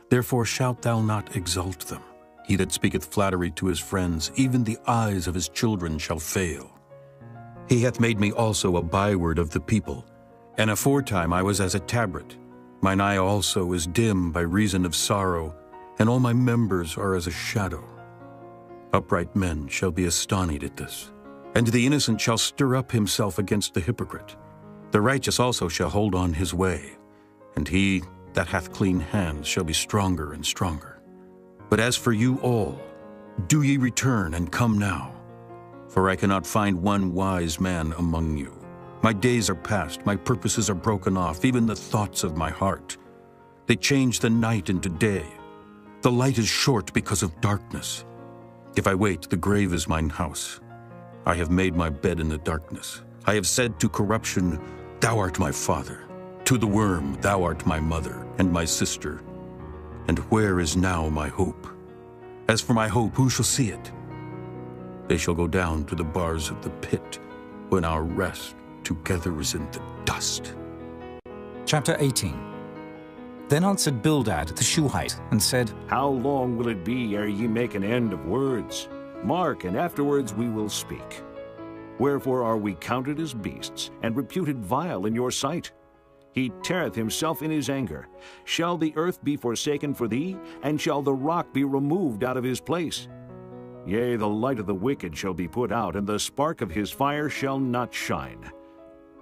Therefore shalt thou not exalt them. He that speaketh flattery to his friends, even the eyes of his children shall fail. He hath made me also a byword of the people, and aforetime I was as a tabret. Mine eye also is dim by reason of sorrow, and all my members are as a shadow. Upright men shall be astonied at this, and the innocent shall stir up himself against the hypocrite. The righteous also shall hold on his way, and he that hath clean hands shall be stronger and stronger. But as for you all, do ye return and come now, for I cannot find one wise man among you. My days are past, my purposes are broken off, even the thoughts of my heart. They change the night into day. The light is short because of darkness. If I wait, the grave is mine house. I have made my bed in the darkness. I have said to corruption, Thou art my father. To the worm, Thou art my mother and my sister. And where is now my hope? As for my hope, who shall see it? They shall go down to the bars of the pit, when our rest together is in the dust. Chapter 18. Then answered Bildad the Shuhite, and said, How long will it be ere ye make an end of words? Mark, and afterwards we will speak. Wherefore are we counted as beasts, and reputed vile in your sight? He teareth himself in his anger. Shall the earth be forsaken for thee, and shall the rock be removed out of his place? Yea, the light of the wicked shall be put out, and the spark of his fire shall not shine.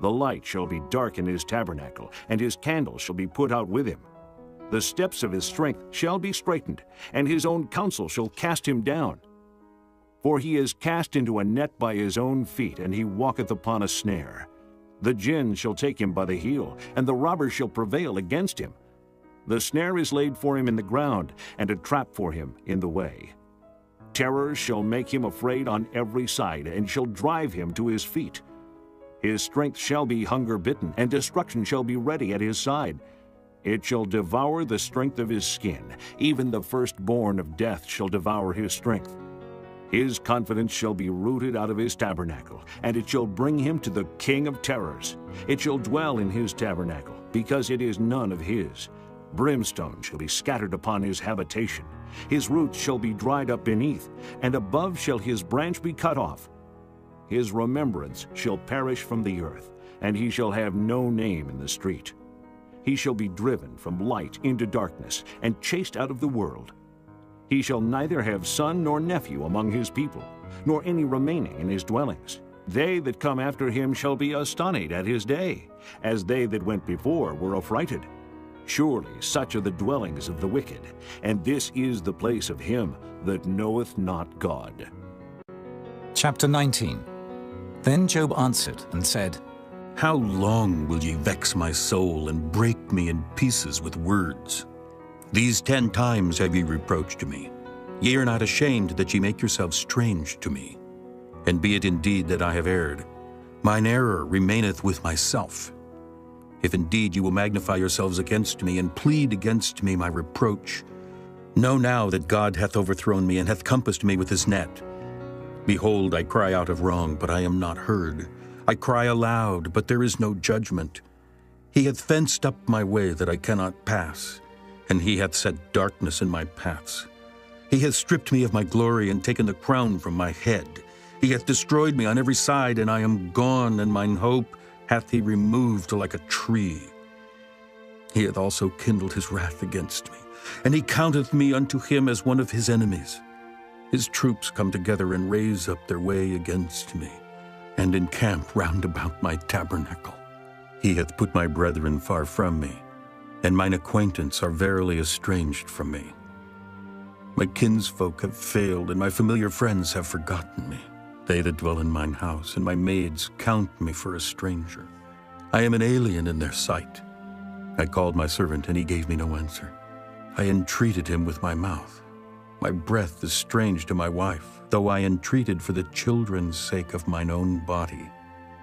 The light shall be dark in his tabernacle, and his candle shall be put out with him. The steps of his strength shall be straightened, and his own counsel shall cast him down. For he is cast into a net by his own feet, and he walketh upon a snare. The gin shall take him by the heel, and the robber shall prevail against him. The snare is laid for him in the ground, and a trap for him in the way. Terrors shall make him afraid on every side, and shall drive him to his feet. His strength shall be hunger-bitten, and destruction shall be ready at his side. It shall devour the strength of his skin. Even the firstborn of death shall devour his strength. His confidence shall be rooted out of his tabernacle, and it shall bring him to the king of terrors. It shall dwell in his tabernacle, because it is none of his. Brimstone shall be scattered upon his habitation. His roots shall be dried up beneath, and above shall his branch be cut off. His remembrance shall perish from the earth, and he shall have no name in the street. He shall be driven from light into darkness, and chased out of the world. He shall neither have son nor nephew among his people, nor any remaining in his dwellings. They that come after him shall be astonished at his day, as they that went before were affrighted. Surely such are the dwellings of the wicked, and this is the place of him that knoweth not God. Chapter 19. Then Job answered and said, How long will ye vex my soul, and break me in pieces with words? These 10 times have ye reproached me. Ye are not ashamed that ye make yourselves strange to me. And be it indeed that I have erred, mine error remaineth with myself. If indeed you will magnify yourselves against me, and plead against me my reproach, know now that God hath overthrown me, and hath compassed me with his net. Behold, I cry out of wrong, but I am not heard. I cry aloud, but there is no judgment. He hath fenced up my way that I cannot pass. and he hath set darkness in my paths. He hath stripped me of my glory, and taken the crown from my head. He hath destroyed me on every side, and I am gone, and mine hope hath he removed like a tree. He hath also kindled his wrath against me, and he counteth me unto him as one of his enemies. His troops come together and raise up their way against me, and encamp round about my tabernacle. He hath put my brethren far from me, and mine acquaintance are verily estranged from me. My kinsfolk have failed, and my familiar friends have forgotten me. They that dwell in mine house, and my maids count me for a stranger. I am an alien in their sight. I called my servant, and he gave me no answer. I entreated him with my mouth. My breath is strange to my wife, though I entreated for the children's sake of mine own body.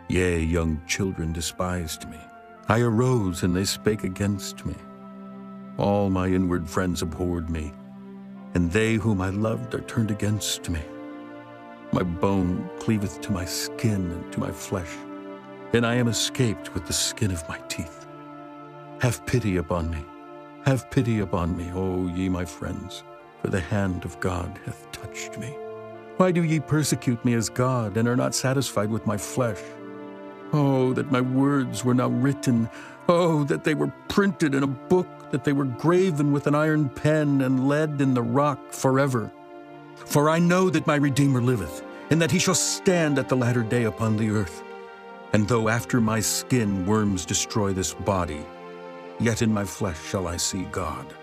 Yea, young children despised me. I arose, and they spake against me. All my inward friends abhorred me, and they whom I loved are turned against me. My bone cleaveth to my skin and to my flesh, and I am escaped with the skin of my teeth. Have pity upon me, have pity upon me, O ye my friends, for the hand of God hath touched me. Why do ye persecute me as God, and are not satisfied with my flesh? Oh, that my words were now written. Oh, that they were printed in a book, that they were graven with an iron pen and lead in the rock forever. For I know that my Redeemer liveth, and that he shall stand at the latter day upon the earth. And though after my skin worms destroy this body, yet in my flesh shall I see God,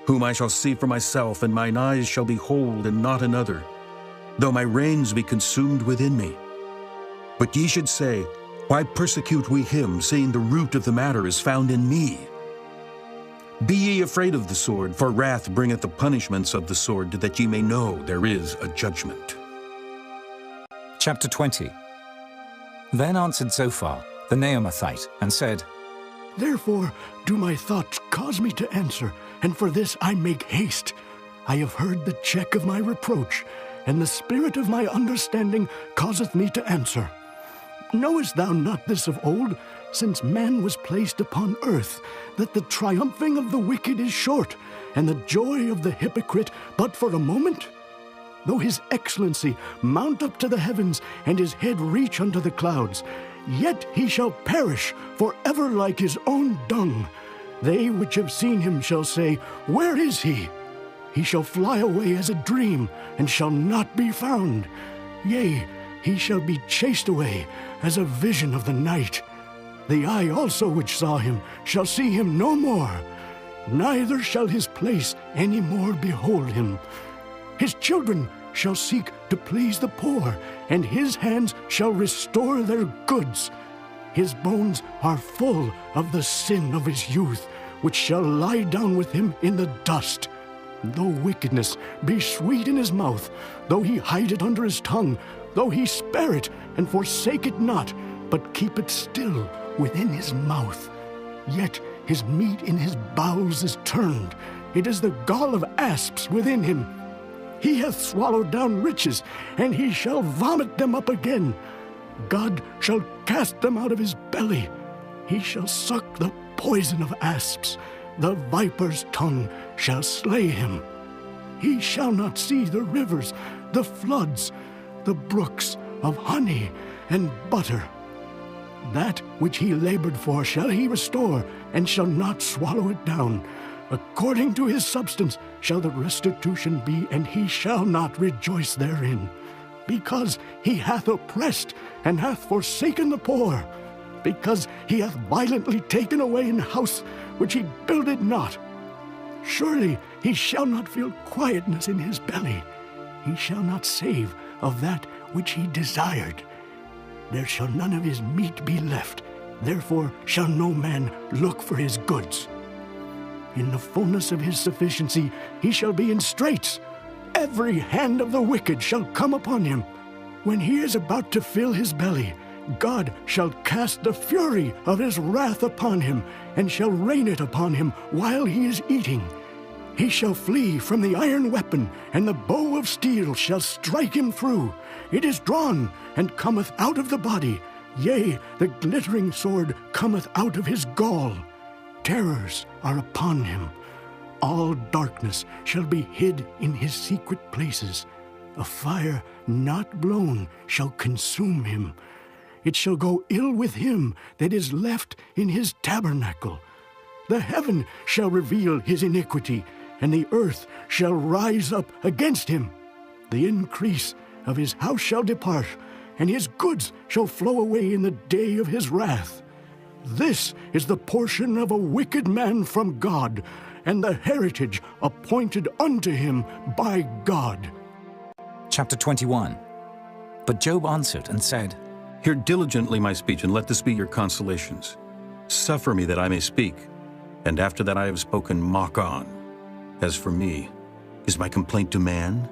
whom I shall see for myself, and mine eyes shall behold, and not another, though my reins be consumed within me. But ye should say, why persecute we him, seeing the root of the matter is found in me? Be ye afraid of the sword, for wrath bringeth the punishments of the sword, that ye may know there is a judgment. Chapter 20. Then answered Zophar, the Naamathite, and said, Therefore do my thoughts cause me to answer, and for this I make haste. I have heard the check of my reproach, and the spirit of my understanding causeth me to answer. Knowest thou not this of old, since man was placed upon earth, that the triumphing of the wicked is short, and the joy of the hypocrite but for a moment? Though his excellency mount up to the heavens, and his head reach unto the clouds, yet he shall perish forever like his own dung. They which have seen him shall say, Where is he? He shall fly away as a dream, and shall not be found. Yea, he shall be chased away as a vision of the night. The eye also which saw him shall see him no more, neither shall his place any more behold him. His children shall seek to please the poor, and his hands shall restore their goods. His bones are full of the sin of his youth, which shall lie down with him in the dust. Though wickedness be sweet in his mouth, though he hide it under his tongue, though he spare it and forsake it not, but keep it still within his mouth, yet his meat in his bowels is turned. It is the gall of asps within him. He hath swallowed down riches, and he shall vomit them up again. God shall cast them out of his belly. He shall suck the poison of asps. The viper's tongue shall slay him. He shall not see the rivers, the floods, the brooks of honey and butter. That which he labored for shall he restore, and shall not swallow it down. According to his substance shall the restitution be, and he shall not rejoice therein. Because he hath oppressed, and hath forsaken the poor. Because he hath violently taken away an house which he builded not. Surely he shall not feel quietness in his belly. He shall not save of that which he desired. There shall none of his meat be left, therefore shall no man look for his goods. In the fullness of his sufficiency he shall be in straits. Every hand of the wicked shall come upon him. When he is about to fill his belly, God shall cast the fury of his wrath upon him, and shall rain it upon him while he is eating. He shall flee from the iron weapon, and the bow of steel shall strike him through. It is drawn, and cometh out of the body. Yea, the glittering sword cometh out of his gall. Terrors are upon him. all darkness shall be hid in his secret places. A fire not blown shall consume him. It shall go ill with him that is left in his tabernacle. The heaven shall reveal his iniquity, and the earth shall rise up against him. The increase of his house shall depart, and his goods shall flow away in the day of his wrath. This is the portion of a wicked man from God, and the heritage appointed unto him by God. Chapter 21. But Job answered and said, Hear diligently my speech, and let this be your consolations. Suffer me that I may speak, and after that I have spoken, mock on. As for me, is my complaint to man?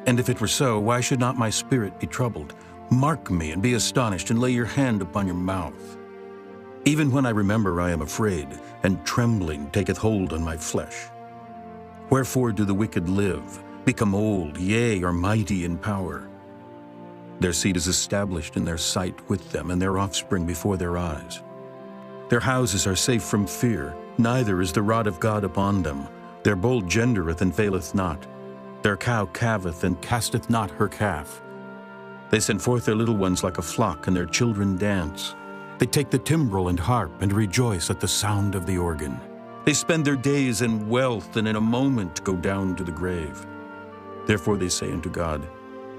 And if it were so, why should not my spirit be troubled? Mark me, and be astonished, and lay your hand upon your mouth. Even when I remember, I am afraid, and trembling taketh hold on my flesh. Wherefore do the wicked live, become old, yea, are mighty in power? Their seed is established in their sight with them, and their offspring before their eyes. Their houses are safe from fear, neither is the rod of God upon them. Their bull gendereth and faileth not. Their cow calveth and casteth not her calf. They send forth their little ones like a flock, and their children dance. They take the timbrel and harp, and rejoice at the sound of the organ. They spend their days in wealth, and in a moment go down to the grave. Therefore they say unto God,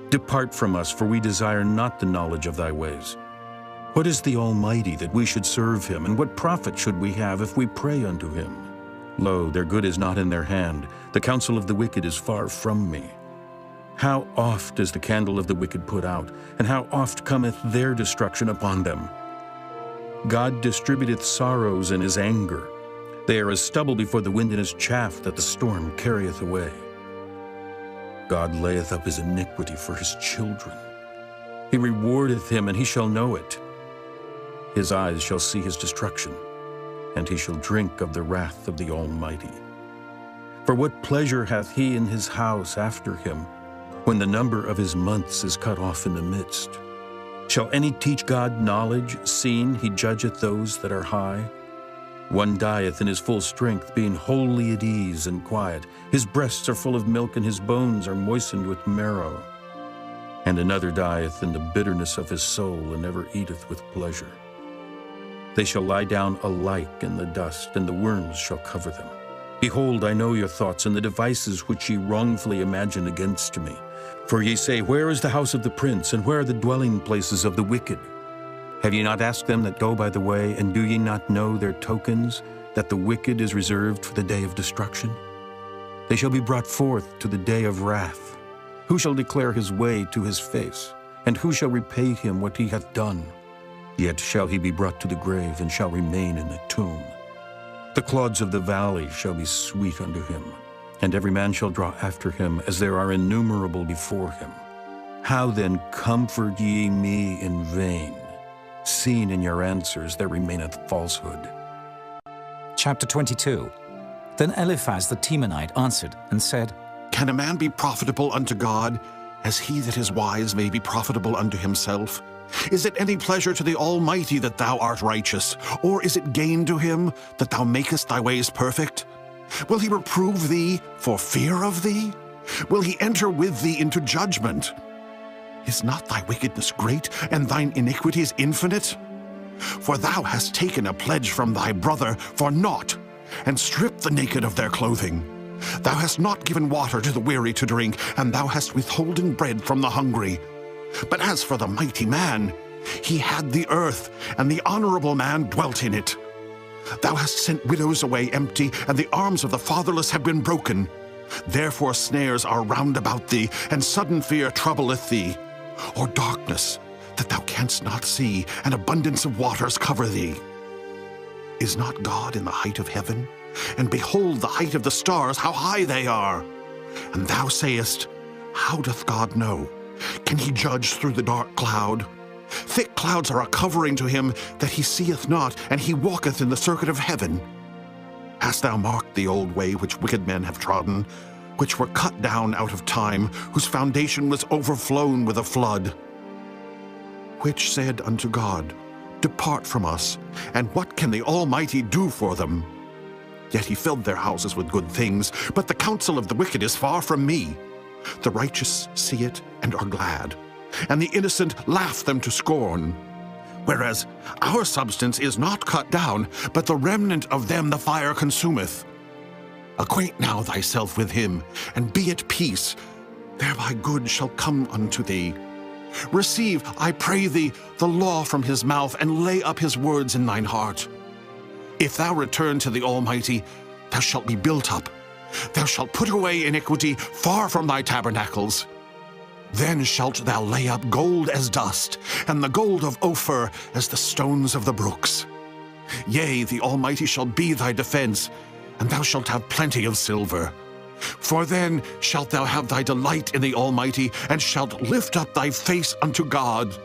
Depart from us, for we desire not the knowledge of thy ways. What is the Almighty that we should serve him, and what profit should we have if we pray unto him? Lo, their good is not in their hand, the counsel of the wicked is far from me. How oft is the candle of the wicked put out, and how oft cometh their destruction upon them? God distributeth sorrows in his anger. They are as stubble before the wind, and as chaff that the storm carrieth away. God layeth up his iniquity for his children. He rewardeth him, and he shall know it. His eyes shall see his destruction, and he shall drink of the wrath of the Almighty. For what pleasure hath he in his house after him, when the number of his months is cut off in the midst? Shall any teach God knowledge, seeing he judgeth those that are high? One dieth in his full strength, being wholly at ease and quiet. His breasts are full of milk, and his bones are moistened with marrow. And another dieth in the bitterness of his soul, and never eateth with pleasure. They shall lie down alike in the dust, and the worms shall cover them. Behold, I know your thoughts, and the devices which ye wrongfully imagine against me. For ye say, Where is the house of the prince, and where are the dwelling places of the wicked? Have ye not asked them that go by the way, and do ye not know their tokens, that the wicked is reserved for the day of destruction? They shall be brought forth to the day of wrath. Who shall declare his way to his face? And who shall repay him what he hath done? Yet shall he be brought to the grave, and shall remain in the tomb. The clods of the valley shall be sweet unto him, and every man shall draw after him, as there are innumerable before him. How then comfort ye me in vain, seeing in your answers there remaineth falsehood? Chapter 22. Then Eliphaz the Temanite answered and said, Can a man be profitable unto God, as he that is wise may be profitable unto himself? Is it any pleasure to the Almighty that thou art righteous? Or is it gain to him that thou makest thy ways perfect? Will he reprove thee for fear of thee? Will he enter with thee into judgment? Is not thy wickedness great, and thine iniquities infinite? For thou hast taken a pledge from thy brother for naught, and stripped the naked of their clothing. Thou hast not given water to the weary to drink, and thou hast withholden bread from the hungry. But as for the mighty man, he had the earth, and the honorable man dwelt in it. Thou hast sent widows away empty, and the arms of the fatherless have been broken. Therefore snares are round about thee, and sudden fear troubleth thee. Or darkness, that thou canst not see, and abundance of waters cover thee. Is not God in the height of heaven? And behold the height of the stars, how high they are! And thou sayest, How doth God know? Can he judge through the dark cloud? Thick clouds are a covering to him that he seeth not, and he walketh in the circuit of heaven. Hast thou marked the old way which wicked men have trodden, which were cut down out of time, whose foundation was overflown with a flood? Which said unto God, Depart from us, and what can the Almighty do for them? Yet he filled their houses with good things, but the counsel of the wicked is far from me. The righteous see it and are glad, and the innocent laugh them to scorn. Whereas our substance is not cut down, but the remnant of them the fire consumeth. Acquaint now thyself with him, and be at peace, thereby good shall come unto thee. Receive, I pray thee, the law from his mouth, and lay up his words in thine heart. If thou return to the Almighty, thou shalt be built up. Thou shalt put away iniquity far from thy tabernacles. Then shalt thou lay up gold as dust, and the gold of Ophir as the stones of the brooks. Yea, the Almighty shall be thy defense, and thou shalt have plenty of silver. For then shalt thou have thy delight in the Almighty, and shalt lift up thy face unto God.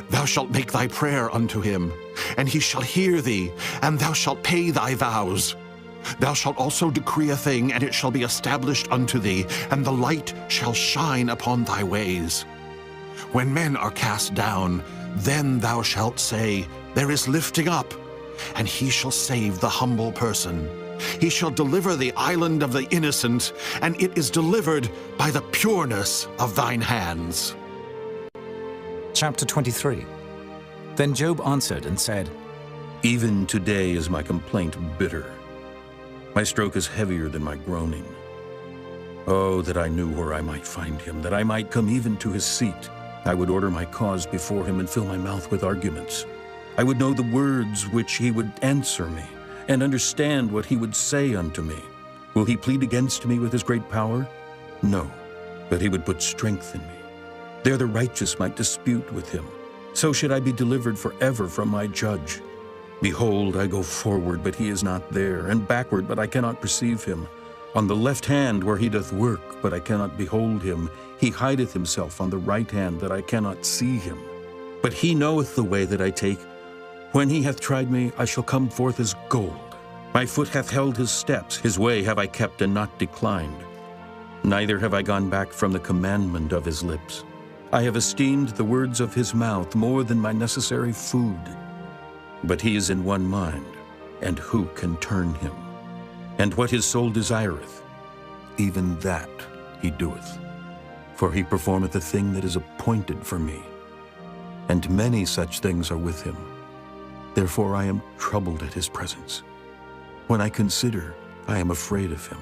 Thou shalt make thy prayer unto him, and he shall hear thee, and thou shalt pay thy vows. Thou shalt also decree a thing, and it shall be established unto thee, and the light shall shine upon thy ways. When men are cast down, then thou shalt say, There is lifting up, and he shall save the humble person. He shall deliver the island of the innocent, and it is delivered by the pureness of thine hands. Chapter 23. Then Job answered and said, Even today is my complaint bitter. My stroke is heavier than my groaning. Oh, that I knew where I might find him, that I might come even to his seat. I would order my cause before him and fill my mouth with arguments. I would know the words which he would answer me, and understand what he would say unto me. Will he plead against me with his great power? No, but he would put strength in me. There the righteous might dispute with him. So should I be delivered forever from my judge. Behold, I go forward, but he is not there, and backward, but I cannot perceive him. On the left hand where he doth work, but I cannot behold him. He hideth himself on the right hand, that I cannot see him. But he knoweth the way that I take. When he hath tried me, I shall come forth as gold. My foot hath held his steps, his way have I kept and not declined. Neither have I gone back from the commandment of his lips. I have esteemed the words of his mouth more than my necessary food. But he is in one mind, and who can turn him? And what his soul desireth, even that he doeth. For he performeth the thing that is appointed for me, and many such things are with him. Therefore I am troubled at his presence. When I consider, I am afraid of him.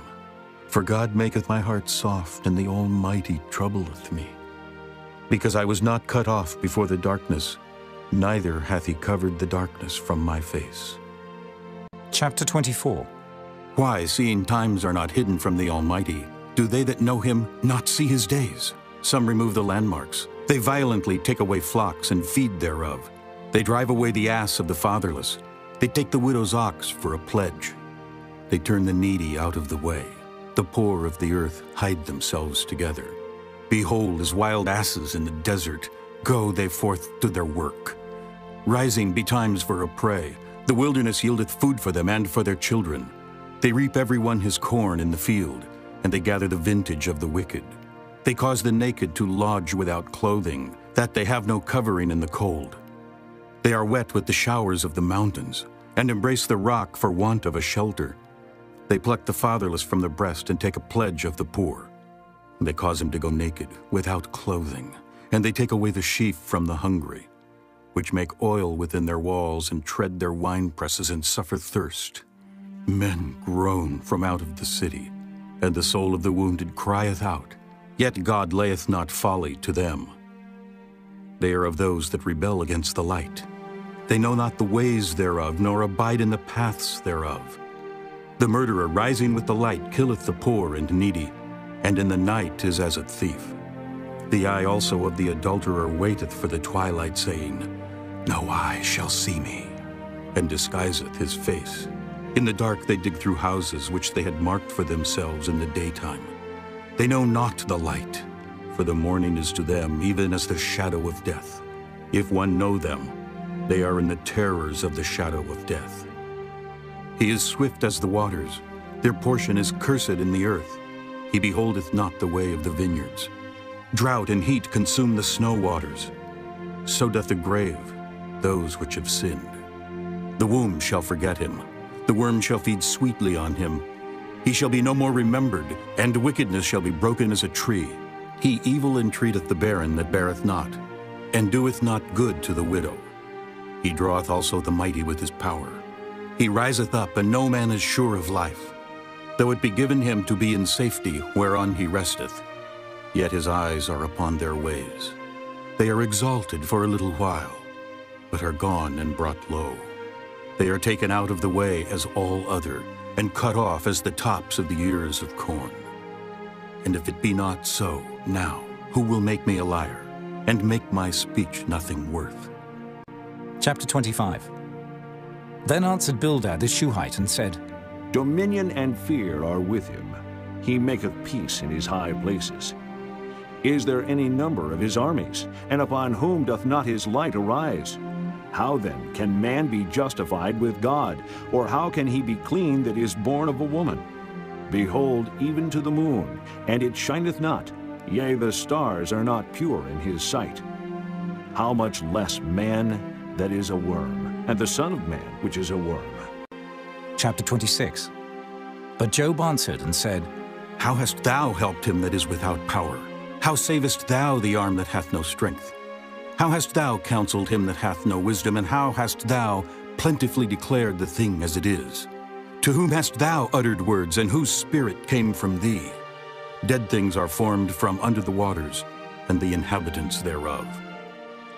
For God maketh my heart soft, and the Almighty troubleth me. Because I was not cut off before the darkness, neither hath he covered the darkness from my face. Chapter 24. Why, seeing times are not hidden from the Almighty, do they that know him not see his days? Some remove the landmarks. They violently take away flocks and feed thereof. They drive away the ass of the fatherless. They take the widow's ox for a pledge. They turn the needy out of the way. The poor of the earth hide themselves together. Behold, as wild asses in the desert, go they forth to their work. Rising betimes for a prey, the wilderness yieldeth food for them and for their children. They reap every one his corn in the field, and they gather the vintage of the wicked. They cause the naked to lodge without clothing, that they have no covering in the cold. They are wet with the showers of the mountains, and embrace the rock for want of a shelter. They pluck the fatherless from the breast and take a pledge of the poor. They cause him to go naked, without clothing, and they take away the sheaf from the hungry, which make oil within their walls and tread their winepresses and suffer thirst. Men groan from out of the city, and the soul of the wounded crieth out, yet God layeth not folly to them. They are of those that rebel against the light. They know not the ways thereof, nor abide in the paths thereof. The murderer rising with the light killeth the poor and needy, and in the night is as a thief. The eye also of the adulterer waiteth for the twilight, saying, No eye shall see me, and disguiseth his face. In the dark they dig through houses which they had marked for themselves in the daytime. They know not the light, for the morning is to them even as the shadow of death. If one know them, they are in the terrors of the shadow of death. He is swift as the waters, their portion is cursed in the earth. He beholdeth not the way of the vineyards. Drought and heat consume the snow waters. So doth the grave those which have sinned. The womb shall forget him. The worm shall feed sweetly on him. He shall be no more remembered, and wickedness shall be broken as a tree. He evil entreateth the barren that beareth not, and doeth not good to the widow. He draweth also the mighty with his power. He riseth up, and no man is sure of life. Though it be given him to be in safety, whereon he resteth, yet his eyes are upon their ways. They are exalted for a little while, but are gone and brought low. They are taken out of the way as all other, and cut off as the tops of the ears of corn. And if it be not so, now, who will make me a liar, and make my speech nothing worth? Chapter 25. Then answered Bildad the Shuhite and said, Dominion and fear are with him. He maketh peace in his high places. Is there any number of his armies? And upon whom doth not his light arise? How then can man be justified with God? Or how can he be clean that is born of a woman? Behold, even to the moon, and it shineth not, yea, the stars are not pure in his sight. How much less man that is a worm, and the Son of Man which is a worm? Chapter 26. But Job answered and said, How hast thou helped him that is without power? How savest thou the arm that hath no strength? How hast thou counseled him that hath no wisdom, and how hast thou plentifully declared the thing as it is? To whom hast thou uttered words, and whose spirit came from thee? Dead things are formed from under the waters, and the inhabitants thereof.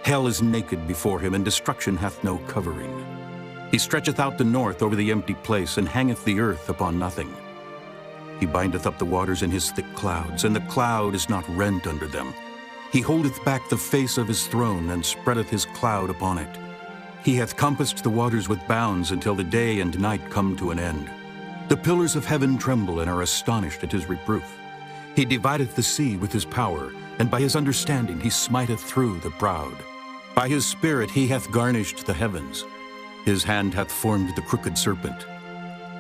Hell is naked before him, and destruction hath no covering. He stretcheth out the north over the empty place, and hangeth the earth upon nothing. He bindeth up the waters in his thick clouds, and the cloud is not rent under them. He holdeth back the face of his throne, and spreadeth his cloud upon it. He hath compassed the waters with bounds until the day and night come to an end. The pillars of heaven tremble and are astonished at his reproof. He divideth the sea with his power, and by his understanding he smiteth through the proud. By his spirit he hath garnished the heavens. His hand hath formed the crooked serpent.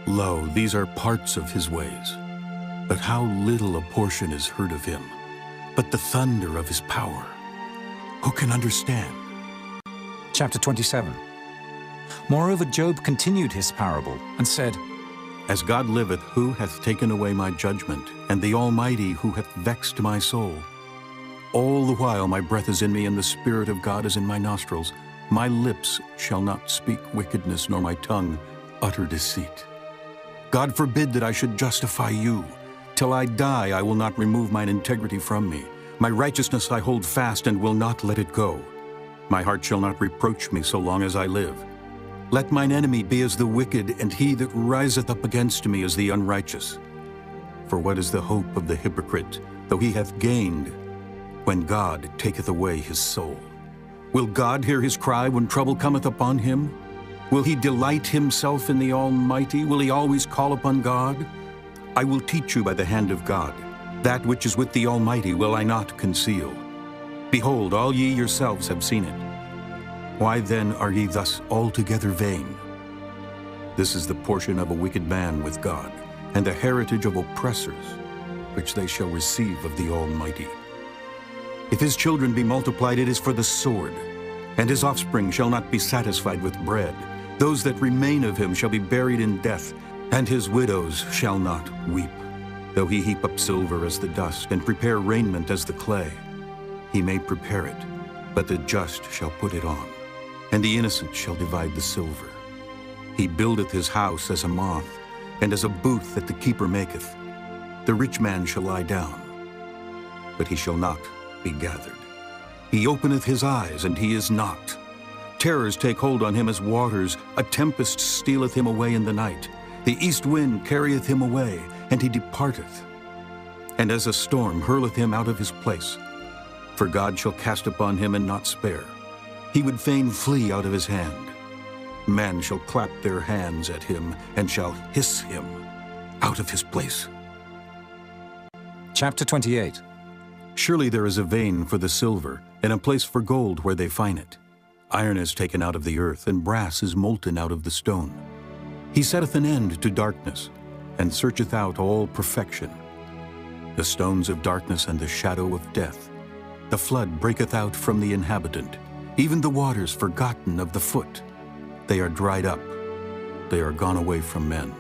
Lo, these are parts of his ways. But how little a portion is heard of him. But the thunder of his power, who can understand? Chapter 27. Moreover, Job continued his parable and said, As God liveth, who hath taken away my judgment, and the Almighty, who hath vexed my soul? All the while my breath is in me, and the Spirit of God is in my nostrils. My lips shall not speak wickedness, nor my tongue utter deceit. God forbid that I should justify you. Till I die, I will not remove mine integrity from me. My righteousness I hold fast and will not let it go. My heart shall not reproach me so long as I live. Let mine enemy be as the wicked, and he that riseth up against me as the unrighteous. For what is the hope of the hypocrite, though he hath gained, when God taketh away his soul? Will God hear his cry when trouble cometh upon him? Will he delight himself in the Almighty? Will he always call upon God? I will teach you by the hand of God. That which is with the Almighty will I not conceal. Behold, all ye yourselves have seen it. Why then are ye thus altogether vain? This is the portion of a wicked man with God, and the heritage of oppressors, which they shall receive of the Almighty. If his children be multiplied, it is for the sword, and his offspring shall not be satisfied with bread. Those that remain of him shall be buried in death, and his widows shall not weep. Though he heap up silver as the dust, and prepare raiment as the clay, he may prepare it, but the just shall put it on, and the innocent shall divide the silver. He buildeth his house as a moth, and as a booth that the keeper maketh. The rich man shall lie down, but he shall not be gathered. He openeth his eyes, and he is not. Terrors take hold on him as waters. A tempest stealeth him away in the night. The east wind carrieth him away, and he departeth. And as a storm hurleth him out of his place. For God shall cast upon him and not spare. He would fain flee out of his hand. Men shall clap their hands at him, and shall hiss him out of his place. Chapter 28. Surely there is a vein for the silver, and a place for gold where they find it. Iron is taken out of the earth, and brass is molten out of the stone. He setteth an end to darkness, and searcheth out all perfection. The stones of darkness and the shadow of death. The flood breaketh out from the inhabitant, even the waters forgotten of the foot. They are dried up. they are gone away from men.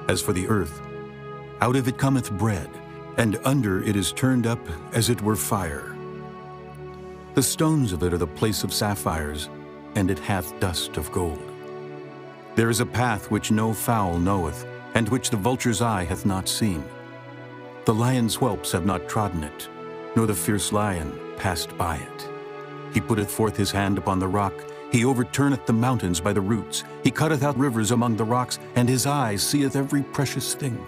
As for the earth, out of it cometh bread, and under it is turned up as it were fire. The stones of it are the place of sapphires, and it hath dust of gold. There is a path which no fowl knoweth, and which the vulture's eye hath not seen. The lion's whelps have not trodden it, nor the fierce lion passed by it. He putteth forth his hand upon the rock, he overturneth the mountains by the roots. He cutteth out rivers among the rocks, and his eye seeth every precious thing.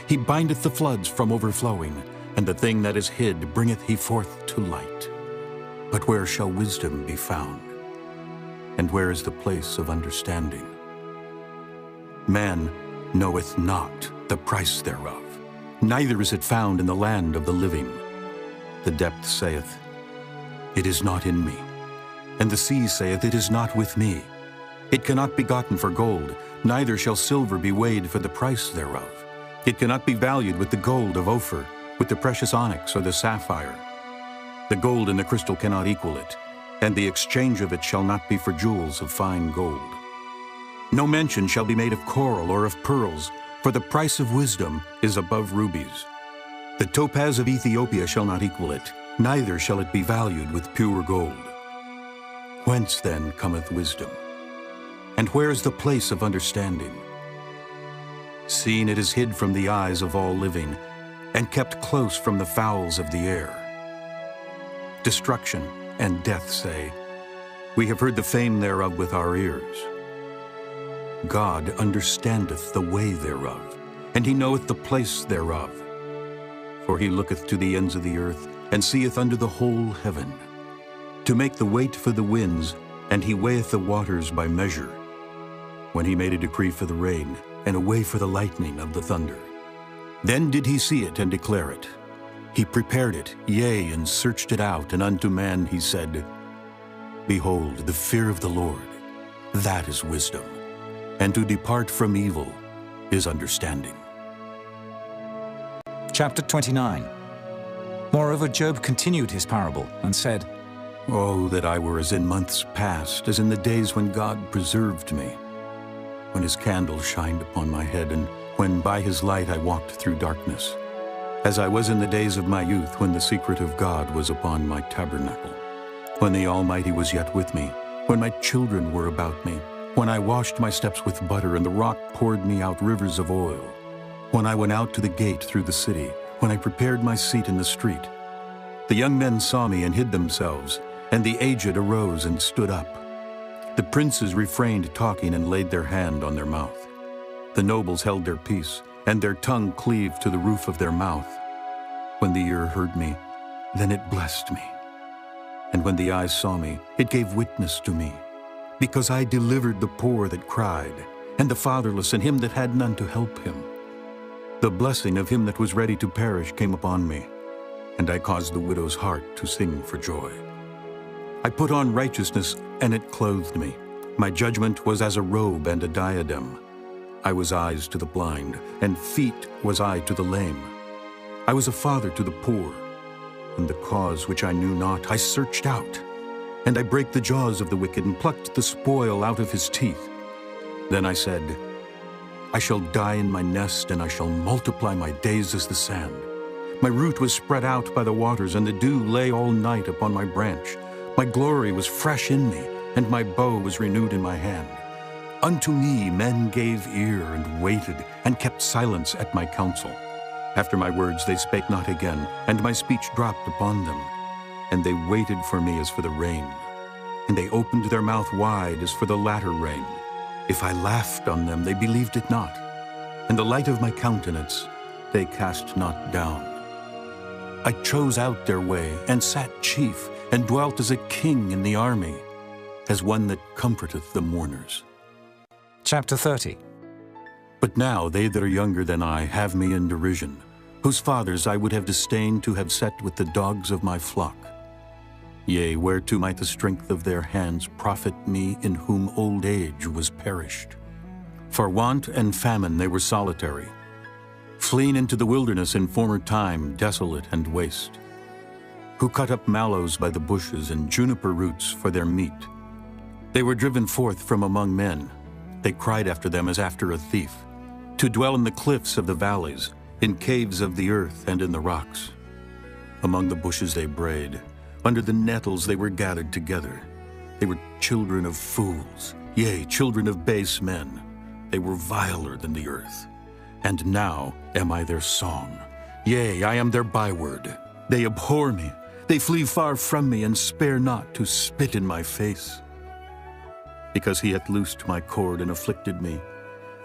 He bindeth the floods from overflowing, and the thing that is hid bringeth he forth to light. But where shall wisdom be found? And where is the place of understanding? Man knoweth not the price thereof, neither is it found in the land of the living. The depth saith, It is not in me. And the sea saith, It is not with me. It cannot be gotten for gold, neither shall silver be weighed for the price thereof. It cannot be valued with the gold of Ophir, with the precious onyx or the sapphire. The gold and the crystal cannot equal it, and the exchange of it shall not be for jewels of fine gold. No mention shall be made of coral or of pearls, for the price of wisdom is above rubies. The topaz of Ethiopia shall not equal it, neither shall it be valued with pure gold. Whence then cometh wisdom? And where is the place of understanding? Seeing it is hid from the eyes of all living, and kept close from the fowls of the air. Destruction and death say, We have heard the fame thereof with our ears. God understandeth the way thereof, and he knoweth the place thereof. For he looketh to the ends of the earth, and seeth under the whole heaven, to make the weight for the winds, and he weigheth the waters by measure, when he made a decree for the rain, and a way for the lightning of the thunder. Then did he see it and declare it. He prepared it, yea, and searched it out, and unto man he said, Behold, the fear of the Lord, that is wisdom, and to depart from evil is understanding. Chapter 29. Moreover, Job continued his parable and said, Oh, that I were as in months past, as in the days when God preserved me, when his candle shined upon my head, and when by his light I walked through darkness, as I was in the days of my youth, when the secret of God was upon my tabernacle, when the Almighty was yet with me, when my children were about me, when I washed my steps with butter, and the rock poured me out rivers of oil, when I went out to the gate through the city, when I prepared my seat in the street. The young men saw me and hid themselves, and the aged arose and stood up. The princes refrained talking and laid their hand on their mouth. The nobles held their peace, and their tongue cleaved to the roof of their mouth. When the ear heard me, then it blessed me. And when the eye saw me, it gave witness to me, because I delivered the poor that cried, and the fatherless, and him that had none to help him. The blessing of him that was ready to perish came upon me, and I caused the widow's heart to sing for joy. I put on righteousness, and it clothed me. My judgment was as a robe and a diadem. I was eyes to the blind, and feet was I to the lame. I was a father to the poor, and the cause which I knew not I searched out. And I brake the jaws of the wicked, and plucked the spoil out of his teeth. Then I said, I shall die in my nest, and I shall multiply my days as the sand. My root was spread out by the waters, and the dew lay all night upon my branch. My glory was fresh in me, and my bow was renewed in my hand. Unto me men gave ear, and waited, and kept silence at my counsel. After my words they spake not again, and my speech dropped upon them. And they waited for me as for the rain, and they opened their mouth wide as for the latter rain. If I laughed on them, they believed it not, and the light of my countenance they cast not down. I chose out their way, and sat chief, and dwelt as a king in the army, as one that comforteth the mourners. Chapter 30. But now they that are younger than I have me in derision, whose fathers I would have disdained to have set with the dogs of my flock. Yea, whereto might the strength of their hands profit me, in whom old age was perished? For want and famine they were solitary, fleeing into the wilderness in former time, desolate and waste, who cut up mallows by the bushes and juniper roots for their meat. They were driven forth from among men, They cried after them as after a thief, to dwell in the cliffs of the valleys, in caves of the earth and in the rocks. Among the bushes they brayed, under the nettles they were gathered together. They were children of fools, yea, children of base men. They were viler than the earth. And now am I their song. Yea, I am their byword. They abhor me. They flee far from me, and spare not to spit in my face. Because he hath loosed my cord and afflicted me,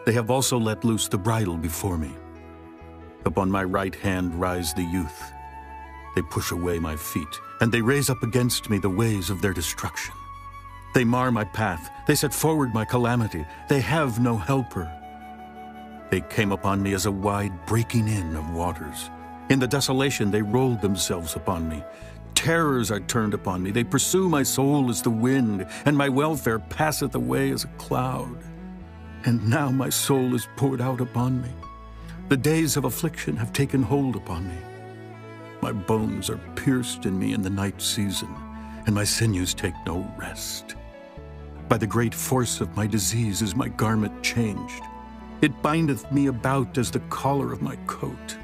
they have also let loose the bridle before me. Upon my right hand rise the youth. They push away my feet, and they raise up against me the ways of their destruction. They mar my path. They set forward my calamity. They have no helper. They came upon me as a wide breaking in of waters. In the desolation they rolled themselves upon me. Terrors are turned upon me. They pursue my soul as the wind, and my welfare passeth away as a cloud. And now my soul is poured out upon me. The days of affliction have taken hold upon me. My bones are pierced in me in the night season, and my sinews take no rest. By the great force of my disease is my garment changed. It bindeth me about as the collar of my coat.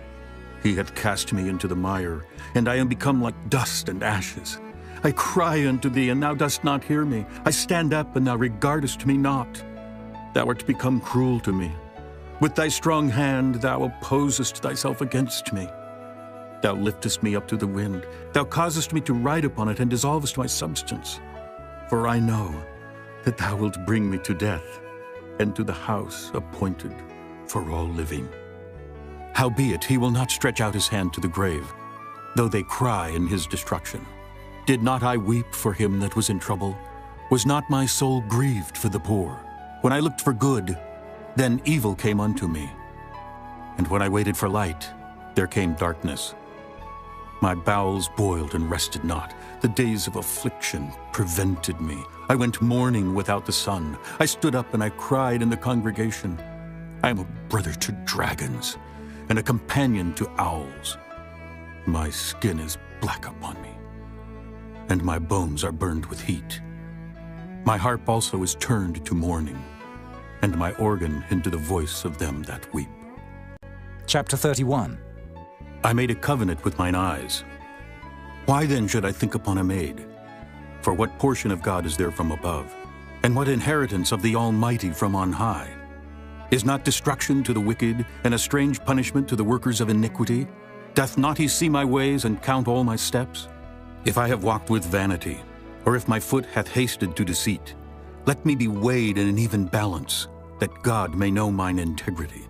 He hath cast me into the mire, and I am become like dust and ashes. I cry unto thee, and thou dost not hear me. I stand up, and thou regardest me not. Thou art become cruel to me. With thy strong hand thou opposest thyself against me. Thou liftest me up to the wind. Thou causest me to ride upon it, and dissolvest my substance. For I know that thou wilt bring me to death, and to the house appointed for all living. Howbeit he will not stretch out his hand to the grave, though they cry in his destruction. Did not I weep for him that was in trouble? Was not my soul grieved for the poor? When I looked for good, then evil came unto me. And when I waited for light, there came darkness. My bowels boiled and rested not. The days of affliction prevented me. I went mourning without the sun. I stood up and I cried in the congregation. I am a brother to dragons, and a companion to owls. My skin is black upon me, and my bones are burned with heat. My harp also is turned to mourning, and my organ into the voice of them that weep. Chapter 31. I made a covenant with mine eyes. Why then should I think upon a maid? For what portion of God is there from above? And what inheritance of the Almighty from on high? Is not destruction to the wicked, and a strange punishment to the workers of iniquity? Doth not he see my ways, and count all my steps? If I have walked with vanity, or if my foot hath hasted to deceit, let me be weighed in an even balance, that God may know mine integrity.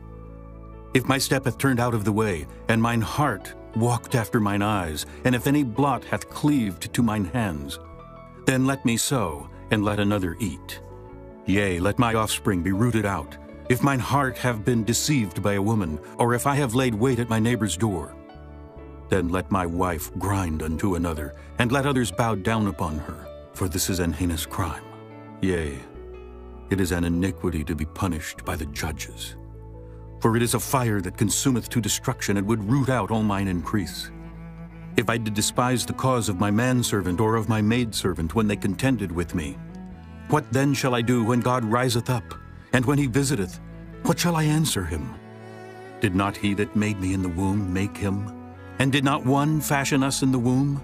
If my step hath turned out of the way, and mine heart walked after mine eyes, and if any blot hath cleaved to mine hands, then let me sow, and let another eat. Yea, let my offspring be rooted out, if mine heart have been deceived by a woman, or if I have laid wait at my neighbor's door. Then let my wife grind unto another, and let others bow down upon her, for this is an heinous crime. Yea, it is an iniquity to be punished by the judges. For it is a fire that consumeth to destruction, and would root out all mine increase. If I did despise the cause of my manservant or of my maidservant when they contended with me, what then shall I do when God riseth up? And when he visiteth, what shall I answer him? Did not he that made me in the womb make him? And did not one fashion us in the womb?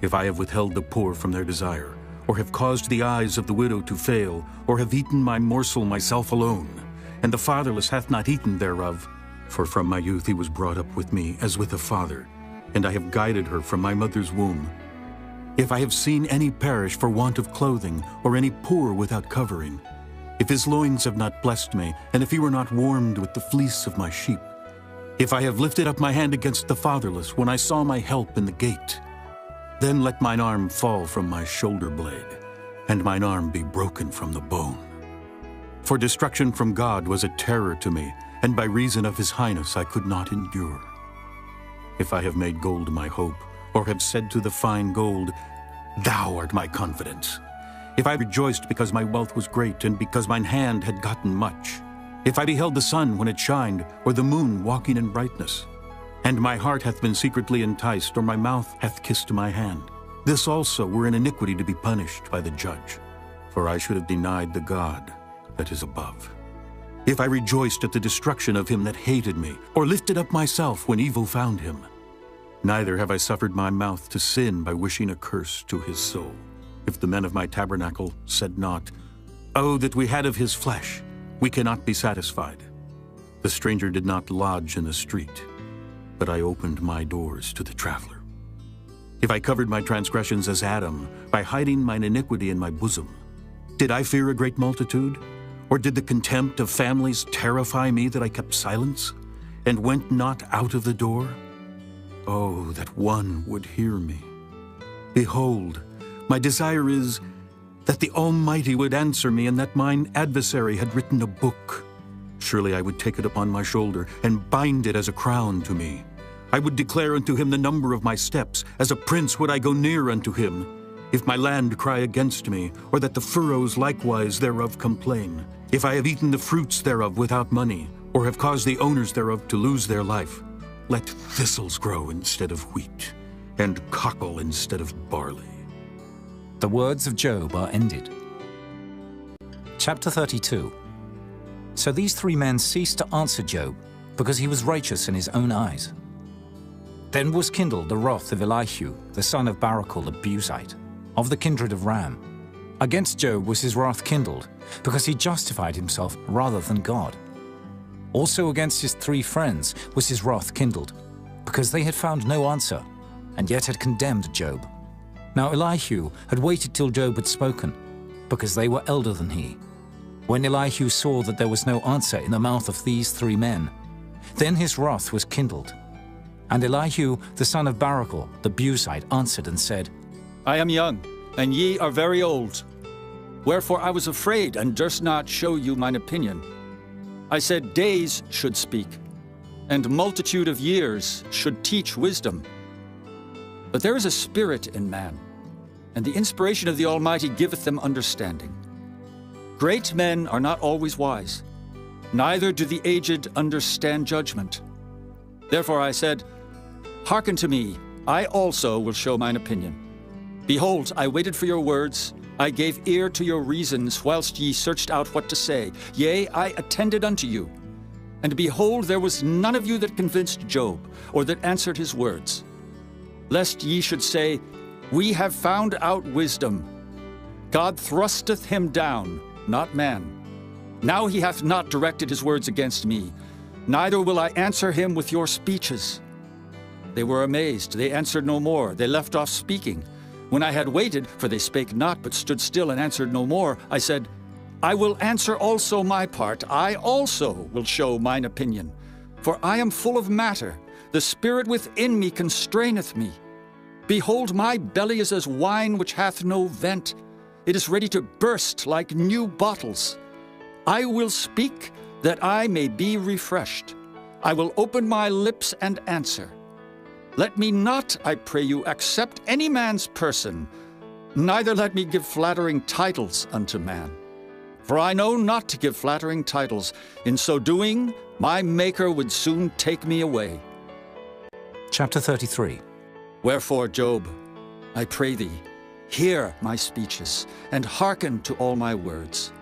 If I have withheld the poor from their desire, or have caused the eyes of the widow to fail, or have eaten my morsel myself alone, and the fatherless hath not eaten thereof, for from my youth he was brought up with me as with a father, and I have guided her from my mother's womb. If I have seen any perish for want of clothing, or any poor without covering, if his loins have not blessed me, and if he were not warmed with the fleece of my sheep, if I have lifted up my hand against the fatherless when I saw my help in the gate, then let mine arm fall from my shoulder blade, and mine arm be broken from the bone. For destruction from God was a terror to me, and by reason of his highness I could not endure. If I have made gold my hope, or have said to the fine gold, Thou art my confidence, if I rejoiced because my wealth was great, and because mine hand had gotten much, if I beheld the sun when it shined, or the moon walking in brightness, and my heart hath been secretly enticed, or my mouth hath kissed my hand, this also were an iniquity to be punished by the judge. For I should have denied the God, that is above. If I rejoiced at the destruction of him that hated me, or lifted up myself when evil found him, neither have I suffered my mouth to sin by wishing a curse to his soul. If the men of my tabernacle said not, "Oh, that we had of his flesh, we cannot be satisfied." The stranger did not lodge in the street, but I opened my doors to the traveler. If I covered my transgressions as Adam, by hiding mine iniquity in my bosom, did I fear a great multitude? Or did the contempt of families terrify me that I kept silence, and went not out of the door? Oh, that one would hear me. Behold, my desire is that the Almighty would answer me, and that mine adversary had written a book. Surely I would take it upon my shoulder, and bind it as a crown to me. I would declare unto him the number of my steps. As a prince would I go near unto him. If my land cry against me, or that the furrows likewise thereof complain, if I have eaten the fruits thereof without money, or have caused the owners thereof to lose their life, let thistles grow instead of wheat, and cockle instead of barley. The words of Job are ended. Chapter 32. So these three men ceased to answer Job, because he was righteous in his own eyes. Then was kindled the wrath of Elihu, the son of Barachel the Buzite, of the kindred of Ram. Against Job was his wrath kindled, because he justified himself rather than God. Also against his three friends was his wrath kindled, because they had found no answer, and yet had condemned Job. Now Elihu had waited till Job had spoken, because they were elder than he. When Elihu saw that there was no answer in the mouth of these three men, then his wrath was kindled. And Elihu, the son of Barachel, the Buzite, answered and said, I am young, and ye are very old. Wherefore I was afraid, and durst not show you mine opinion. I said, days should speak, and multitude of years should teach wisdom. But there is a spirit in man, and the inspiration of the Almighty giveth them understanding. Great men are not always wise, neither do the aged understand judgment. Therefore I said, hearken to me, I also will show mine opinion. Behold, I waited for your words, I gave ear to your reasons, whilst ye searched out what to say. Yea, I attended unto you. And behold, there was none of you that convinced Job, or that answered his words. Lest ye should say, we have found out wisdom. God thrusteth him down, not man. Now he hath not directed his words against me, neither will I answer him with your speeches. They were amazed, they answered no more, they left off speaking. When I had waited, for they spake not, but stood still and answered no more, I said, I will answer also my part, I also will show mine opinion. For I am full of matter, the spirit within me constraineth me. Behold, my belly is as wine which hath no vent. It is ready to burst like new bottles. I will speak, that I may be refreshed. I will open my lips and answer. Let me not, I pray you, accept any man's person, neither let me give flattering titles unto man. For I know not to give flattering titles. In so doing, my Maker would soon take me away. Chapter 33. Wherefore, Job, I pray thee, hear my speeches, and hearken to all my words.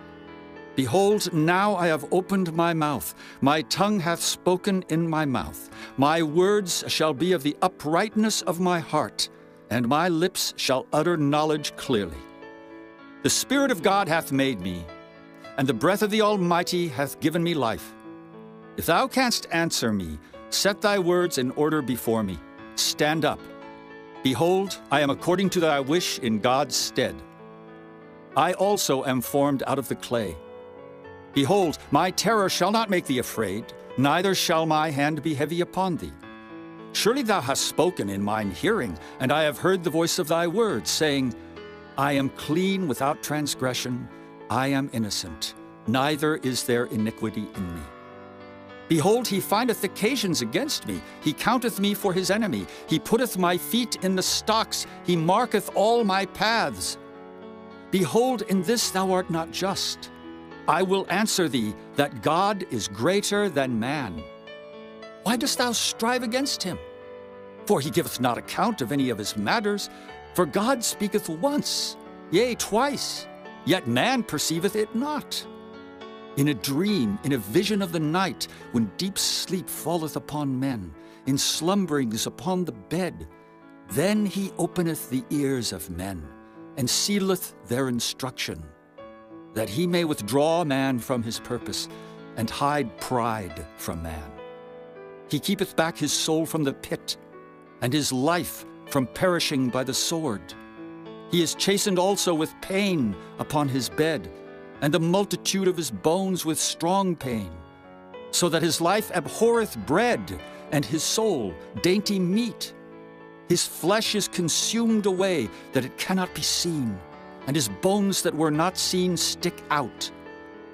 Behold, now I have opened my mouth, my tongue hath spoken in my mouth. My words shall be of the uprightness of my heart, and my lips shall utter knowledge clearly. The Spirit of God hath made me, and the breath of the Almighty hath given me life. If thou canst answer me, set thy words in order before me. Stand up. Behold, I am according to thy wish in God's stead. I also am formed out of the clay. Behold, my terror shall not make thee afraid, neither shall my hand be heavy upon thee. Surely thou hast spoken in mine hearing, and I have heard the voice of thy words, saying, I am clean without transgression, I am innocent, neither is there iniquity in me. Behold, he findeth occasions against me, he counteth me for his enemy, he putteth my feet in the stocks, he marketh all my paths. Behold, in this thou art not just. I will answer thee that God is greater than man. Why dost thou strive against him? For he giveth not account of any of his matters. For God speaketh once, yea, twice, yet man perceiveth it not. In a dream, in a vision of the night, when deep sleep falleth upon men, in slumberings upon the bed, then he openeth the ears of men, and sealeth their instruction, that he may withdraw man from his purpose, and hide pride from man. He keepeth back his soul from the pit, and his life from perishing by the sword. He is chastened also with pain upon his bed, and the multitude of his bones with strong pain, so that his life abhorreth bread, and his soul dainty meat. His flesh is consumed away, that it cannot be seen, and his bones that were not seen stick out.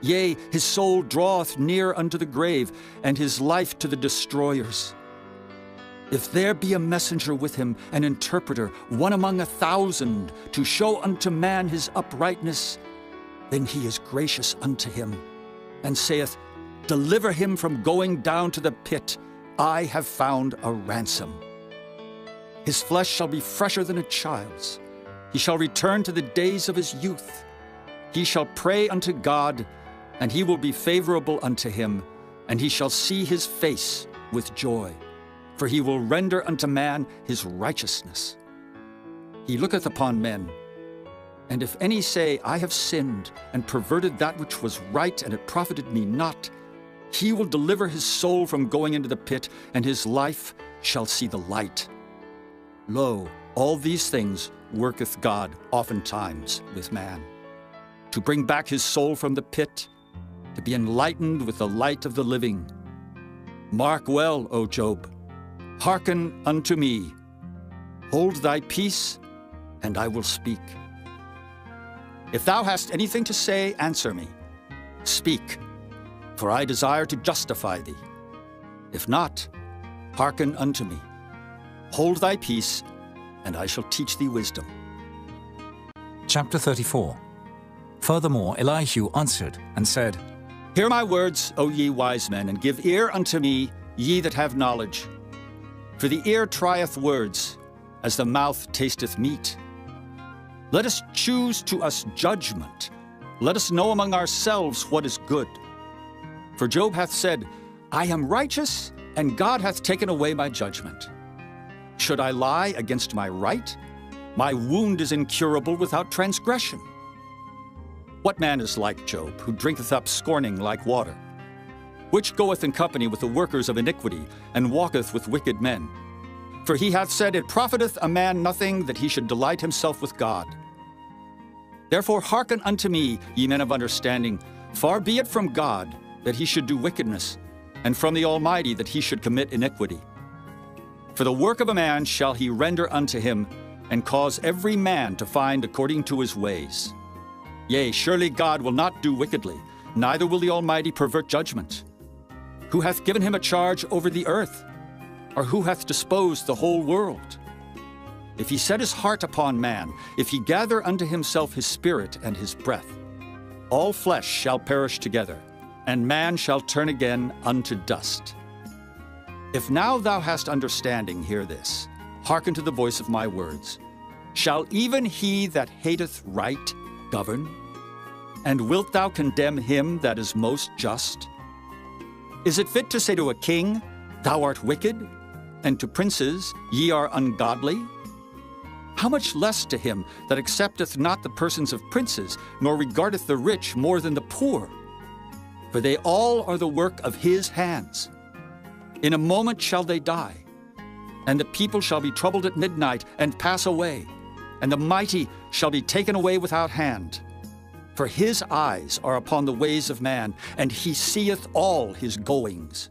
Yea, his soul draweth near unto the grave, and his life to the destroyers. If there be a messenger with him, an interpreter, one among 1,000, to show unto man his uprightness, then he is gracious unto him, and saith, Deliver him from going down to the pit. I have found a ransom. His flesh shall be fresher than a child's. He shall return to the days of his youth. He shall pray unto God, and he will be favorable unto him, and he shall see his face with joy. For he will render unto man his righteousness. He looketh upon men, and if any say, I have sinned, and perverted that which was right, and it profited me not, he will deliver his soul from going into the pit, and his life shall see the light. Lo, all these things worketh God oftentimes with man, to bring back his soul from the pit, to be enlightened with the light of the living. Mark well, O Job, hearken unto me. Hold thy peace, and I will speak. If thou hast anything to say, answer me. Speak, for I desire to justify thee. If not, hearken unto me. Hold thy peace, and I shall teach thee wisdom. Chapter 34. Furthermore, Elihu answered and said, Hear my words, O ye wise men, and give ear unto me, ye that have knowledge. For the ear trieth words, as the mouth tasteth meat. Let us choose to us judgment. Let us know among ourselves what is good. For Job hath said, I am righteous, and God hath taken away my judgment. Should I lie against my right? My wound is incurable without transgression. What man is like Job, who drinketh up scorning like water? Which goeth in company with the workers of iniquity, and walketh with wicked men? For he hath said, It profiteth a man nothing that he should delight himself with God. Therefore hearken unto me, ye men of understanding. Far be it from God that he should do wickedness, and from the Almighty that he should commit iniquity. For the work of a man shall he render unto him, and cause every man to find according to his ways. Yea, surely God will not do wickedly, neither will the Almighty pervert judgment. Who hath given him a charge over the earth? Or who hath disposed the whole world? If he set his heart upon man, if he gather unto himself his spirit and his breath, all flesh shall perish together, and man shall turn again unto dust. If now thou hast understanding, hear this. Hearken to the voice of my words. Shall even he that hateth right govern? And wilt thou condemn him that is most just? Is it fit to say to a king, Thou art wicked, and to princes, Ye are ungodly? How much less to him that accepteth not the persons of princes, nor regardeth the rich more than the poor? For they all are the work of his hands. In a moment shall they die, and the people shall be troubled at midnight and pass away, and the mighty shall be taken away without hand. For his eyes are upon the ways of man, and he seeth all his goings.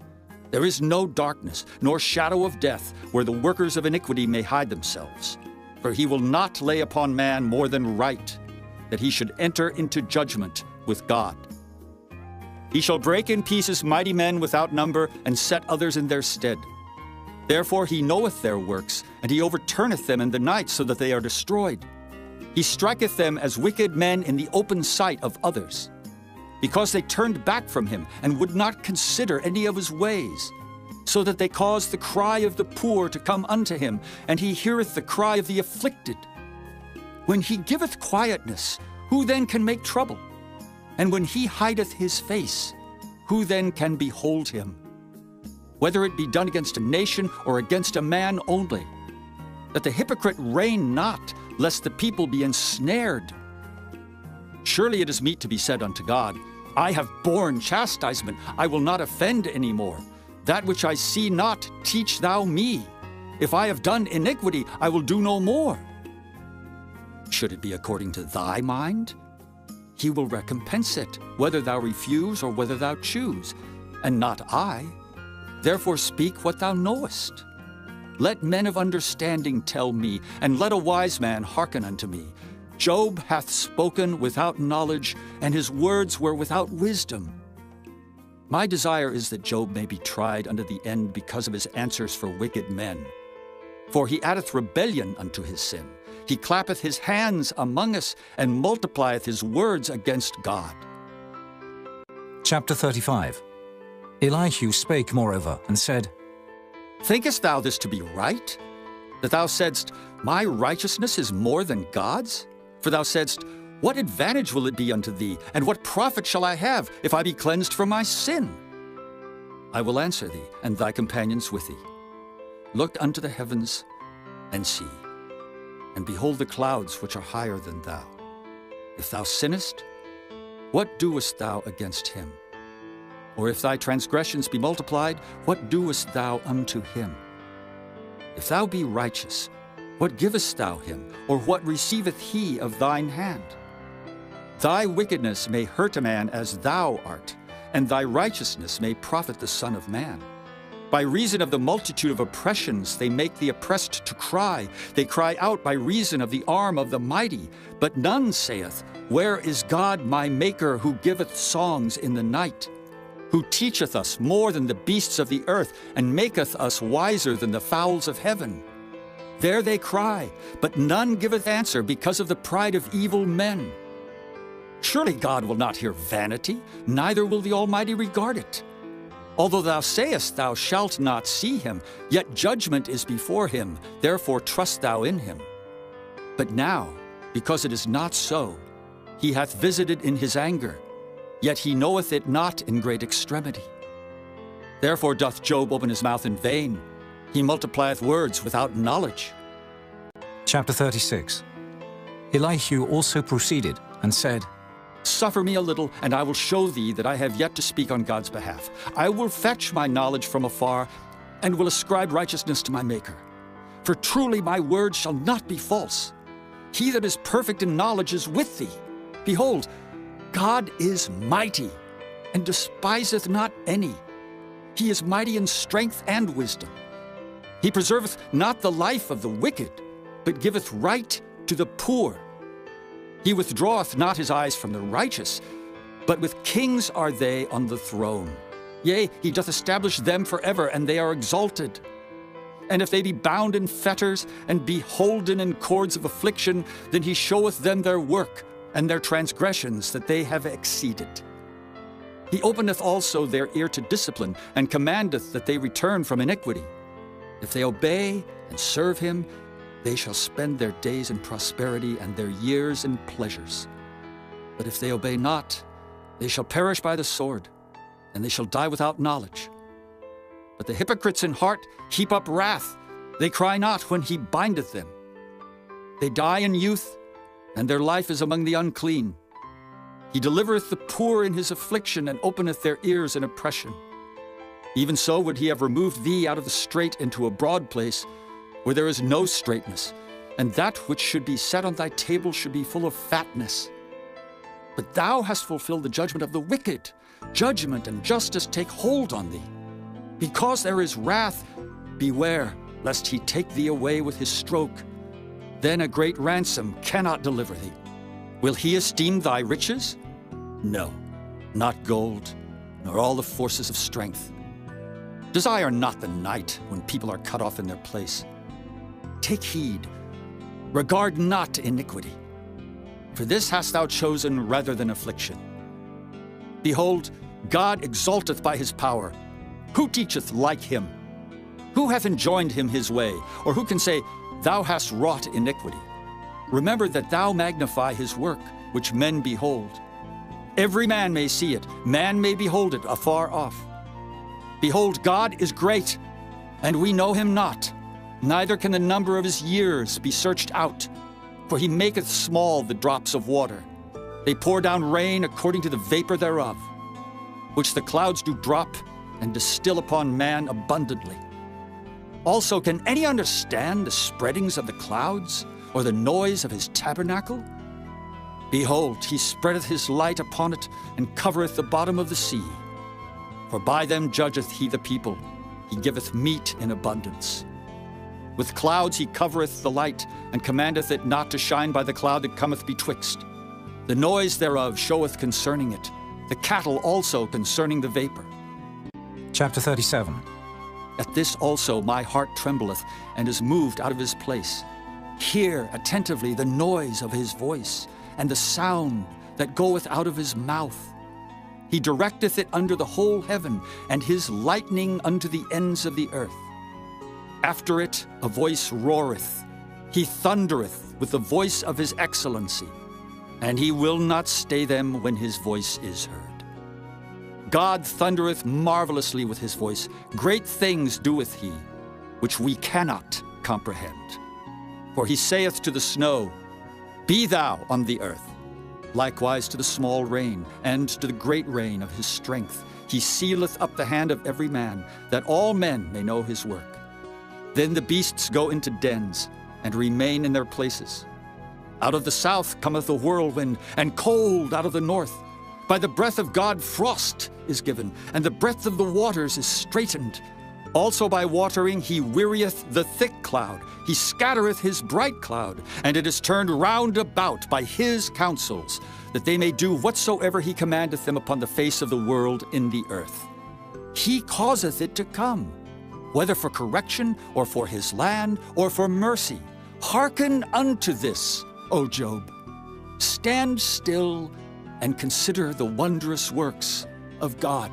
There is no darkness, nor shadow of death, where the workers of iniquity may hide themselves. For he will not lay upon man more than right, that he should enter into judgment with God. He shall break in pieces mighty men without number, and set others in their stead. Therefore he knoweth their works, and he overturneth them in the night, so that they are destroyed. He striketh them as wicked men in the open sight of others, because they turned back from him, and would not consider any of his ways, so that they caused the cry of the poor to come unto him, and he heareth the cry of the afflicted. When he giveth quietness, who then can make trouble? And when he hideth his face, who then can behold him? Whether it be done against a nation or against a man only, that the hypocrite reign not, lest the people be ensnared. Surely it is meet to be said unto God, I have borne chastisement, I will not offend any more. That which I see not, teach thou me. If I have done iniquity, I will do no more. Should it be according to thy mind? He will recompense it, whether thou refuse or whether thou choose, and not I. Therefore speak what thou knowest. Let men of understanding tell me, and let a wise man hearken unto me. Job hath spoken without knowledge, and his words were without wisdom. My desire is that Job may be tried unto the end because of his answers for wicked men. For he addeth rebellion unto his sin. He clappeth his hands among us, and multiplieth his words against God. Chapter 35. Elihu spake moreover, and said, Thinkest thou this to be right? That thou saidst, My righteousness is more than God's? For thou saidst, What advantage will it be unto thee, and what profit shall I have, if I be cleansed from my sin? I will answer thee, and thy companions with thee. Look unto the heavens, and see, and behold the clouds which are higher than thou. If thou sinnest, what doest thou against him? Or if thy transgressions be multiplied, what doest thou unto him? If thou be righteous, what givest thou him, or what receiveth he of thine hand? Thy wickedness may hurt a man as thou art, and thy righteousness may profit the Son of Man. By reason of the multitude of oppressions, they make the oppressed to cry. They cry out by reason of the arm of the mighty. But none saith, Where is God my Maker, who giveth songs in the night? Who teacheth us more than the beasts of the earth, and maketh us wiser than the fowls of heaven? There they cry, but none giveth answer because of the pride of evil men. Surely God will not hear vanity, neither will the Almighty regard it. Although thou sayest thou shalt not see him, yet judgment is before him, therefore trust thou in him. But now, because it is not so, he hath visited in his anger, yet he knoweth it not in great extremity. Therefore doth Job open his mouth in vain, he multiplieth words without knowledge. Chapter 36. Elihu also proceeded, and said, Suffer me a little, and I will show thee that I have yet to speak on God's behalf. I will fetch my knowledge from afar, and will ascribe righteousness to my Maker. For truly my word shall not be false. He that is perfect in knowledge is with thee. Behold, God is mighty, and despiseth not any. He is mighty in strength and wisdom. He preserveth not the life of the wicked, but giveth right to the poor. He withdraweth not his eyes from the righteous, but with kings are they on the throne. Yea, he doth establish them forever, and they are exalted. And if they be bound in fetters, and be holden in cords of affliction, then he showeth them their work, and their transgressions that they have exceeded. He openeth also their ear to discipline, and commandeth that they return from iniquity. If they obey and serve him, they shall spend their days in prosperity and their years in pleasures. But if they obey not, they shall perish by the sword, and they shall die without knowledge. But the hypocrites in heart heap up wrath. They cry not when he bindeth them. They die in youth, and their life is among the unclean. He delivereth the poor in his affliction, and openeth their ears in oppression. Even so would he have removed thee out of the strait into a broad place, where there is no straightness, and that which should be set on thy table should be full of fatness. But thou hast fulfilled the judgment of the wicked. Judgment and justice take hold on thee. Because there is wrath, beware, lest he take thee away with his stroke. Then a great ransom cannot deliver thee. Will he esteem thy riches? No, not gold, nor all the forces of strength. Desire not the night when people are cut off in their place. Take heed, regard not iniquity, for this hast thou chosen rather than affliction. Behold, God exalteth by his power. Who teacheth like him? Who hath enjoined him his way? Or who can say, Thou hast wrought iniquity? Remember that thou magnify his work, which men behold. Every man may see it, man may behold it afar off. Behold, God is great, and we know him not, neither can the number of his years be searched out. For he maketh small the drops of water. They pour down rain according to the vapor thereof, which the clouds do drop and distill upon man abundantly. Also, can any understand the spreadings of the clouds, or the noise of his tabernacle? Behold, he spreadeth his light upon it, and covereth the bottom of the sea. For by them judgeth he the people, he giveth meat in abundance. With clouds he covereth the light, and commandeth it not to shine by the cloud that cometh betwixt. The noise thereof showeth concerning it, the cattle also concerning the vapor. Chapter 37. At this also my heart trembleth, and is moved out of his place. Hear attentively the noise of his voice, and the sound that goeth out of his mouth. He directeth it under the whole heaven, and his lightning unto the ends of the earth. After it a voice roareth. He thundereth with the voice of his excellency, and he will not stay them when his voice is heard. God thundereth marvelously with his voice. Great things doeth he, which we cannot comprehend. For he saith to the snow, Be thou on the earth. Likewise to the small rain, and to the great rain of his strength. He sealeth up the hand of every man, that all men may know his work. Then the beasts go into dens, and remain in their places. Out of the south cometh a whirlwind, and cold out of the north. By the breath of God frost is given, and the breadth of the waters is straitened. Also by watering he wearieth the thick cloud. He scattereth his bright cloud, and it is turned round about by his counsels, that they may do whatsoever he commandeth them upon the face of the world in the earth. He causeth it to come, whether for correction, or for his land, or for mercy. Hearken unto this, O Job. Stand still and consider the wondrous works of God.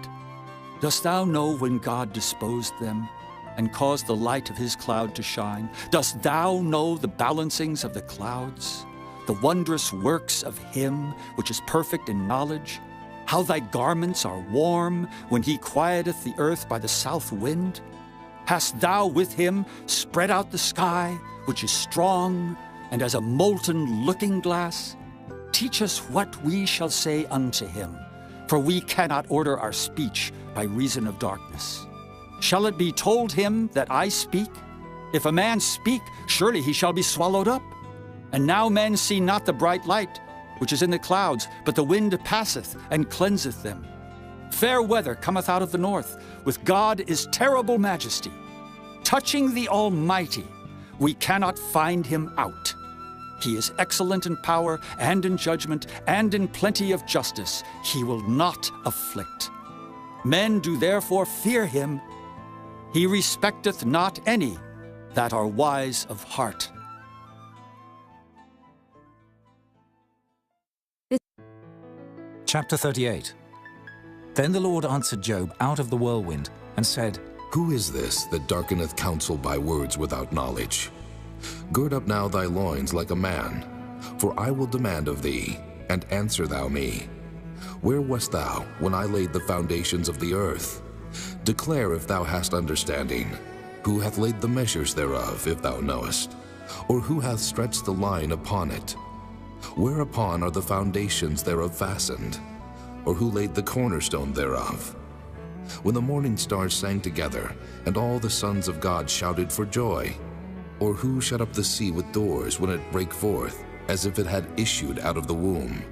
Dost thou know when God disposed them, and caused the light of his cloud to shine? Dost thou know the balancings of the clouds, the wondrous works of him which is perfect in knowledge? How thy garments are warm when he quieteth the earth by the south wind? Hast thou with him spread out the sky, which is strong, and as a molten looking-glass? Teach us what we shall say unto him, for we cannot order our speech by reason of darkness. Shall it be told him that I speak? If a man speak, surely he shall be swallowed up. And now men see not the bright light, which is in the clouds, but the wind passeth and cleanseth them. Fair weather cometh out of the north. With God is terrible majesty. Touching the Almighty, we cannot find him out. He is excellent in power and in judgment and in plenty of justice. He will not afflict. Men do therefore fear him. He respecteth not any that are wise of heart. Chapter 38. Then the Lord answered Job out of the whirlwind, and said, Who is this that darkeneth counsel by words without knowledge? Gird up now thy loins like a man, for I will demand of thee, and answer thou me. Where wast thou when I laid the foundations of the earth? Declare if thou hast understanding. Who hath laid the measures thereof, if thou knowest? Or who hath stretched the line upon it? Whereupon are the foundations thereof fastened? Or who laid the cornerstone thereof? When the morning stars sang together, and all the sons of God shouted for joy? Or who shut up the sea with doors when it brake forth, as if it had issued out of the womb?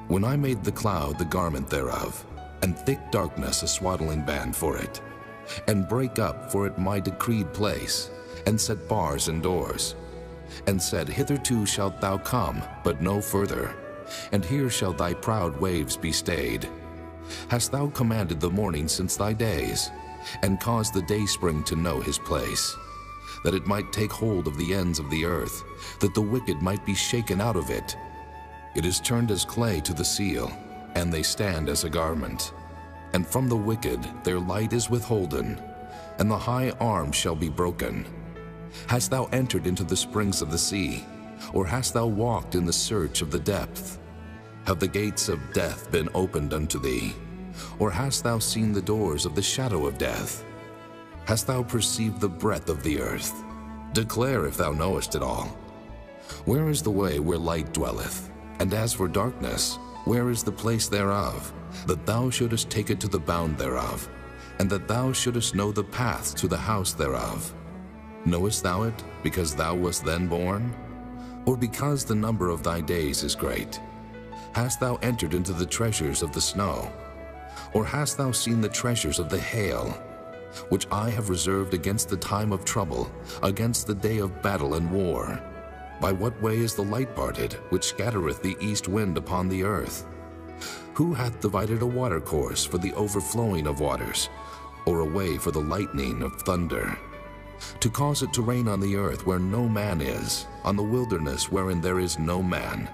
When I made the cloud the garment thereof, and thick darkness a swaddling band for it, and brake up for it my decreed place, and set bars and doors, and said, Hitherto shalt thou come, but no further, and here shall thy proud waves be stayed. Hast thou commanded the morning since thy days, and caused the dayspring to know his place, that it might take hold of the ends of the earth, that the wicked might be shaken out of it? It is turned as clay to the seal, and they stand as a garment. And from the wicked their light is withholden, and the high arm shall be broken. Hast thou entered into the springs of the sea, or hast thou walked in the search of the depth? Have the gates of death been opened unto thee? Or hast thou seen the doors of the shadow of death? Hast thou perceived the breadth of the earth? Declare if thou knowest it all. Where is the way where light dwelleth? And as for darkness, where is the place thereof? That thou shouldest take it to the bound thereof, and that thou shouldest know the path to the house thereof. Knowest thou it, because thou wast then born? Or because the number of thy days is great? Hast thou entered into the treasures of the snow? Or hast thou seen the treasures of the hail, which I have reserved against the time of trouble, against the day of battle and war? By what way is the light parted, which scattereth the east wind upon the earth? Who hath divided a watercourse for the overflowing of waters, or a way for the lightning of thunder? To cause it to rain on the earth where no man is, on the wilderness wherein there is no man.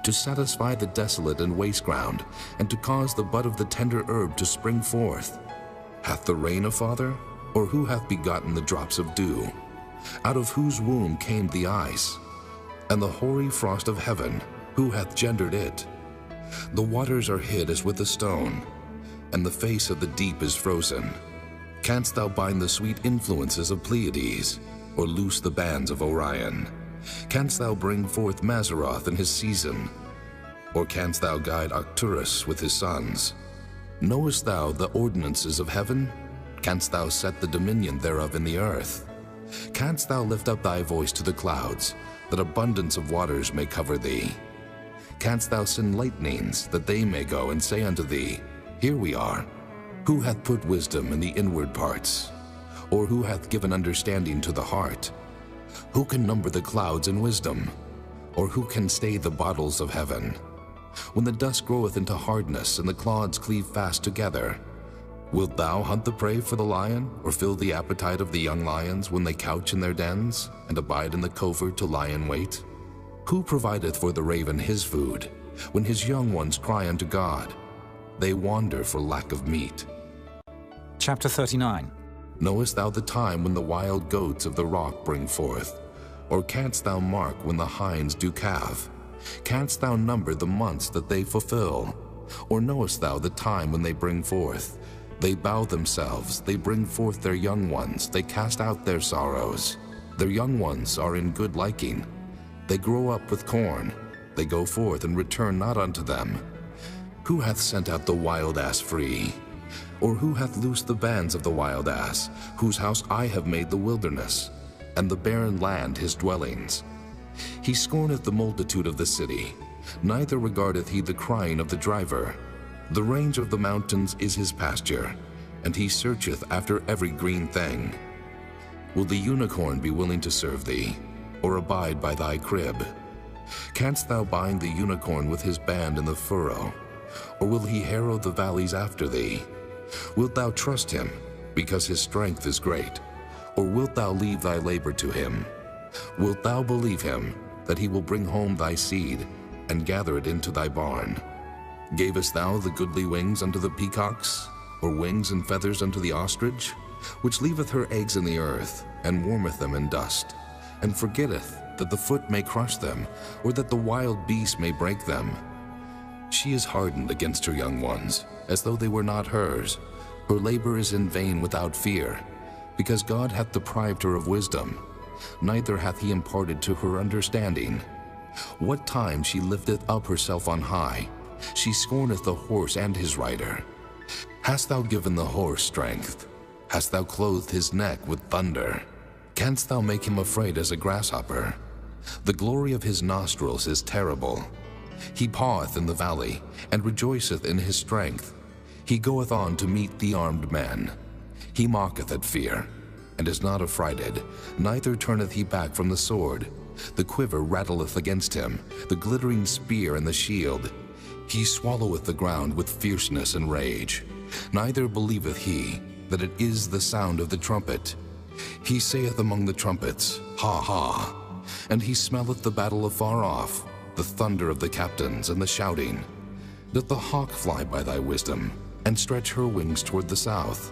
To satisfy the desolate and waste ground, and to cause the bud of the tender herb to spring forth. Hath the rain a father, or who hath begotten the drops of dew? Out of whose womb came the ice? And the hoary frost of heaven, who hath gendered it? The waters are hid as with a stone, and the face of the deep is frozen. Canst thou bind the sweet influences of Pleiades, or loose the bands of Orion? Canst thou bring forth Mazzaroth in his season? Or canst thou guide Arcturus with his sons? Knowest thou the ordinances of heaven? Canst thou set the dominion thereof in the earth? Canst thou lift up thy voice to the clouds, that abundance of waters may cover thee? Canst thou send lightnings, that they may go and say unto thee, Here we are? Who hath put wisdom in the inward parts? Or who hath given understanding to the heart? Who can number the clouds in wisdom? Or who can stay the bottles of heaven? When the dust groweth into hardness, and the clods cleave fast together, wilt thou hunt the prey for the lion, or fill the appetite of the young lions when they couch in their dens, and abide in the covert to lie in wait? Who provideth for the raven his food, when his young ones cry unto God? They wander for lack of meat. Chapter 39. Knowest thou the time when the wild goats of the rock bring forth? Or canst thou mark when the hinds do calve? Canst thou number the months that they fulfill? Or knowest thou the time when they bring forth? They bow themselves, they bring forth their young ones, they cast out their sorrows. Their young ones are in good liking. They grow up with corn. They go forth and return not unto them. Who hath sent out the wild ass free? Or who hath loosed the bands of the wild ass, whose house I have made the wilderness, and the barren land his dwellings? He scorneth the multitude of the city, neither regardeth he the crying of the driver. The range of the mountains is his pasture, and he searcheth after every green thing. Will the unicorn be willing to serve thee, or abide by thy crib? Canst thou bind the unicorn with his band in the furrow, or will he harrow the valleys after thee? Wilt thou trust him, because his strength is great, or wilt thou leave thy labor to him? Wilt thou believe him, that he will bring home thy seed, and gather it into thy barn? Gavest thou the goodly wings unto the peacocks, or wings and feathers unto the ostrich, which leaveth her eggs in the earth, and warmeth them in dust, and forgetteth that the foot may crush them, or that the wild beast may break them? She is hardened against her young ones, as though they were not hers. Her labor is in vain without fear, because God hath deprived her of wisdom, neither hath he imparted to her understanding. What time she lifteth up herself on high, she scorneth the horse and his rider. Hast thou given the horse strength? Hast thou clothed his neck with thunder? Canst thou make him afraid as a grasshopper? The glory of his nostrils is terrible. He paweth in the valley, and rejoiceth in his strength. He goeth on to meet the armed men. He mocketh at fear, and is not affrighted, neither turneth he back from the sword. The quiver rattleth against him, the glittering spear and the shield. He swalloweth the ground with fierceness and rage. Neither believeth he that it is the sound of the trumpet. He saith among the trumpets, Ha ha! And he smelleth the battle afar off, the thunder of the captains and the shouting. Doth the hawk fly by thy wisdom, and stretch her wings toward the south?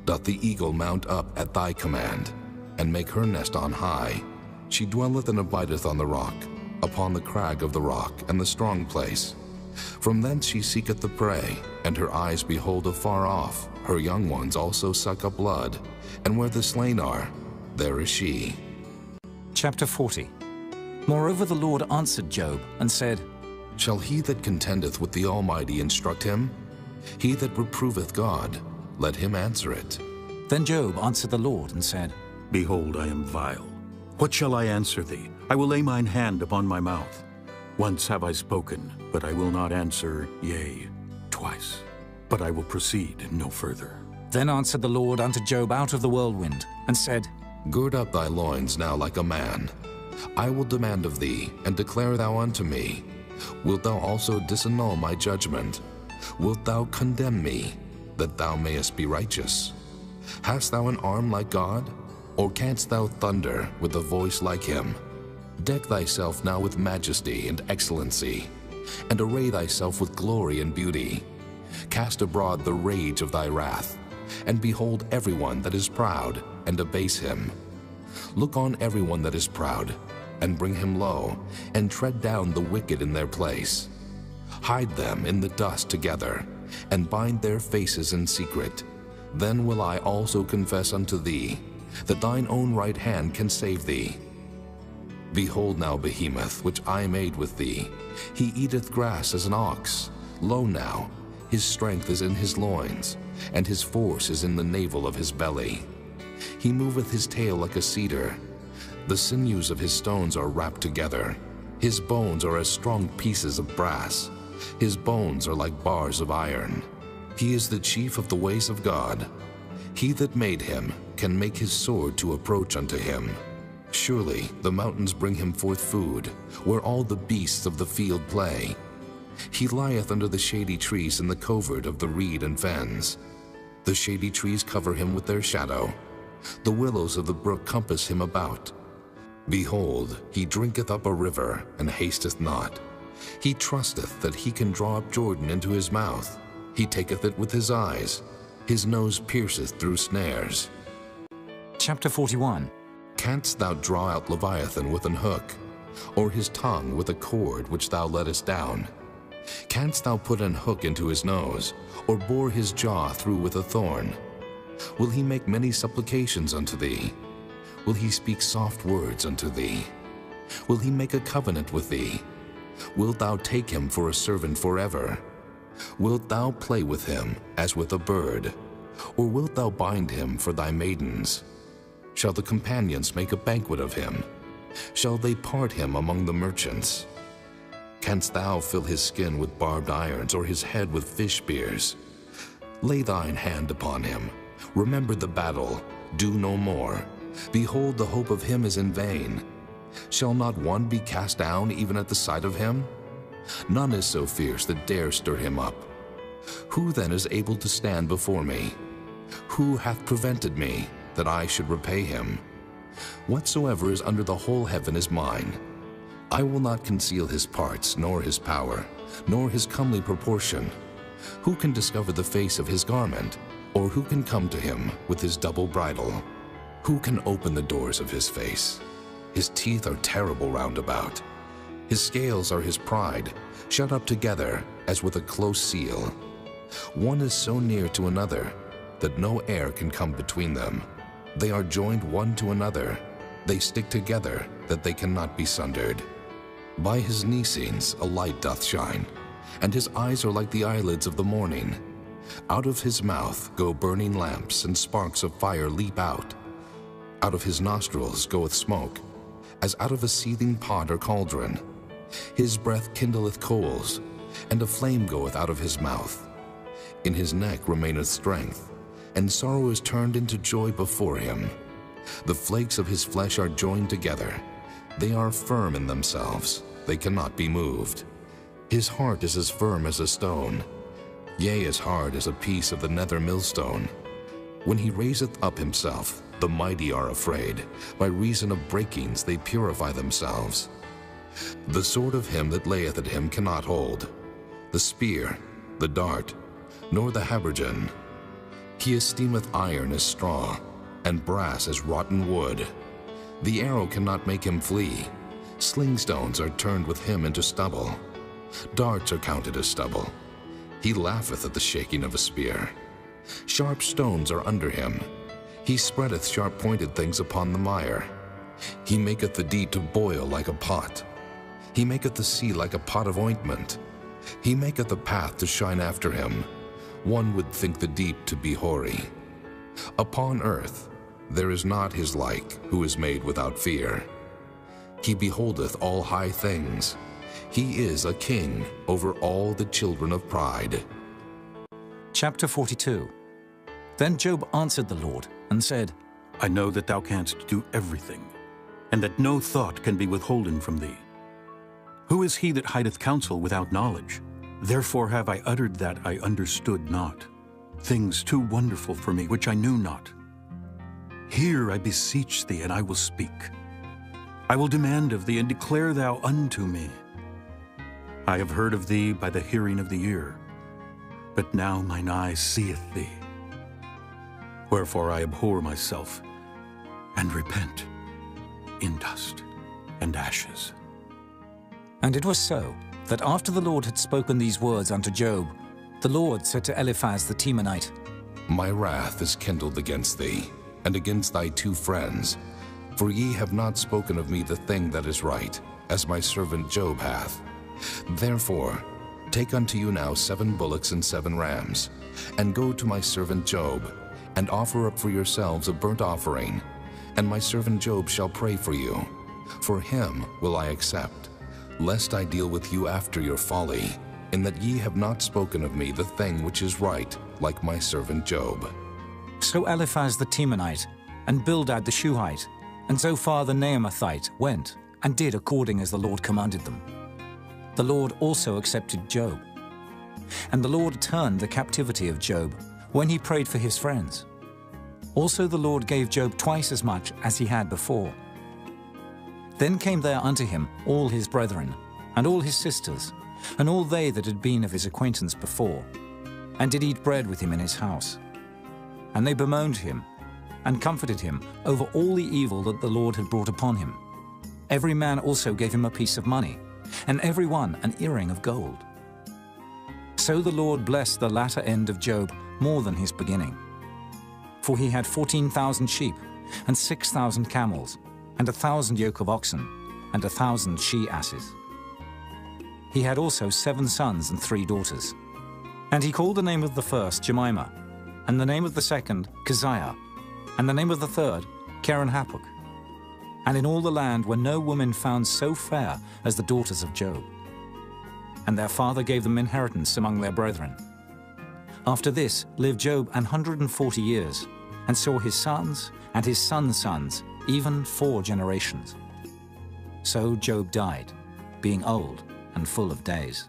Doth the eagle mount up at thy command, and make her nest on high? She dwelleth and abideth on the rock, upon the crag of the rock and the strong place. From thence she seeketh the prey, and her eyes behold afar off. Her young ones also suck up blood, and where the slain are, there is she. Chapter 40. Moreover the Lord answered Job and said, Shall he that contendeth with the Almighty instruct him? He that reproveth God, let him answer it. Then Job answered the Lord and said, Behold, I am vile. What shall I answer thee? I will lay mine hand upon my mouth. Once have I spoken, but I will not answer, yea, twice. But I will proceed no further. Then answered the Lord unto Job out of the whirlwind, and said, Gird up thy loins now like a man. I will demand of thee, and declare thou unto me. Wilt thou also disannul my judgment? Wilt thou condemn me, that thou mayest be righteous? Hast thou an arm like God? Or canst thou thunder with a voice like him? Deck thyself now with majesty and excellency, and array thyself with glory and beauty. Cast abroad the rage of thy wrath, and behold everyone that is proud, and abase him. Look on everyone that is proud, and bring him low, and tread down the wicked in their place. Hide them in the dust together, and bind their faces in secret. Then will I also confess unto thee, that thine own right hand can save thee. Behold now Behemoth, which I made with thee. He eateth grass as an ox. Lo now, his strength is in his loins, and his force is in the navel of his belly. He moveth his tail like a cedar. The sinews of his stones are wrapped together. His bones are as strong pieces of brass. His bones are like bars of iron. He is the chief of the ways of God. He that made him can make his sword to approach unto him. Surely the mountains bring him forth food, where all the beasts of the field play. He lieth under the shady trees in the covert of the reed and fens. The shady trees cover him with their shadow. The willows of the brook compass him about. Behold, he drinketh up a river, and hasteth not. He trusteth that he can draw up Jordan into his mouth. He taketh it with his eyes. His nose pierceth through snares. Chapter 41. Canst thou draw out Leviathan with an hook, or his tongue with a cord which thou lettest down? Canst thou put an hook into his nose, or bore his jaw through with a thorn? Will he make many supplications unto thee? Will he speak soft words unto thee? Will he make a covenant with thee? Wilt thou take him for a servant forever? Wilt thou play with him as with a bird? Or wilt thou bind him for thy maidens? Shall the companions make a banquet of him? Shall they part him among the merchants? Canst thou fill his skin with barbed irons, or his head with fish spears? Lay thine hand upon him. Remember the battle. Do no more. Behold, the hope of him is in vain. Shall not one be cast down even at the sight of him? None is so fierce that dare stir him up. Who then is able to stand before me? Who hath prevented me, that I should repay him? Whatsoever is under the whole heaven is mine. I will not conceal his parts, nor his power, nor his comely proportion. Who can discover the face of his garment? Or who can come to him with his double bridle? Who can open the doors of his face? His teeth are terrible round about. His scales are his pride, shut up together as with a close seal. One is so near to another that no air can come between them. They are joined one to another. They stick together that they cannot be sundered. By his Nicenes a light doth shine, and his eyes are like the eyelids of the morning. Out of his mouth go burning lamps, and sparks of fire leap out. Out of his nostrils goeth smoke, as out of a seething pot or cauldron. His breath kindleth coals, and a flame goeth out of his mouth. In his neck remaineth strength, and sorrow is turned into joy before him. The flakes of his flesh are joined together. They are firm in themselves, they cannot be moved. His heart is as firm as a stone, yea, as hard as a piece of the nether millstone. When he raiseth up himself, the mighty are afraid. By reason of breakings they purify themselves. The sword of him that layeth at him cannot hold, the spear, the dart, nor the habergeon. He esteemeth iron as straw, and brass as rotten wood. The arrow cannot make him flee. Sling stones are turned with him into stubble. Darts are counted as stubble. He laugheth at the shaking of a spear. Sharp stones are under him. He spreadeth sharp-pointed things upon the mire. He maketh the deep to boil like a pot. He maketh the sea like a pot of ointment. He maketh the path to shine after him. One would think the deep to be hoary. Upon earth there is not his like, who is made without fear. He beholdeth all high things. He is a king over all the children of pride. Chapter 42. Then Job answered the Lord and said, I know that thou canst do everything, and that no thought can be withholden from thee. Who is he that hideth counsel without knowledge? Therefore have I uttered that I understood not, things too wonderful for me which I knew not. Hear, I beseech thee, and I will speak. I will demand of thee, and declare thou unto me. I have heard of thee by the hearing of the ear, but now mine eye seeth thee. Wherefore I abhor myself, and repent in dust and ashes. And it was so, that after the Lord had spoken these words unto Job, the Lord said to Eliphaz the Temanite, My wrath is kindled against thee, and against thy 2 friends, for ye have not spoken of me the thing that is right, as my servant Job hath. Therefore, take unto you now 7 bullocks and 7 rams, and go to my servant Job, and offer up for yourselves a burnt offering, and my servant Job shall pray for you. For him will I accept, lest I deal with you after your folly, in that ye have not spoken of me the thing which is right, like my servant Job. So Eliphaz the Temanite, and Bildad the Shuhite, and Zophar the Naamathite went, and did according as the Lord commanded them. The Lord also accepted Job. And the Lord turned the captivity of Job, when he prayed for his friends. Also the Lord gave Job twice as much as he had before. Then came there unto him all his brethren, and all his sisters, and all they that had been of his acquaintance before, and did eat bread with him in his house. And they bemoaned him, and comforted him over all the evil that the Lord had brought upon him. Every man also gave him a piece of money, and every one an earring of gold. So the Lord blessed the latter end of Job more than his beginning. For he had 14,000 sheep, and 6,000 camels, and 1,000 yoke of oxen, and 1,000 she-asses. He had also 7 sons and 3 daughters. And he called the name of the first Jemimah, and the name of the second Keziah, and the name of the third Keren-Happuch. And in all the land were no woman found so fair as the daughters of Job. And their father gave them inheritance among their brethren. After this lived Job 140 years, and saw his sons and his sons' sons, even 4 generations. So Job died, being old and full of days.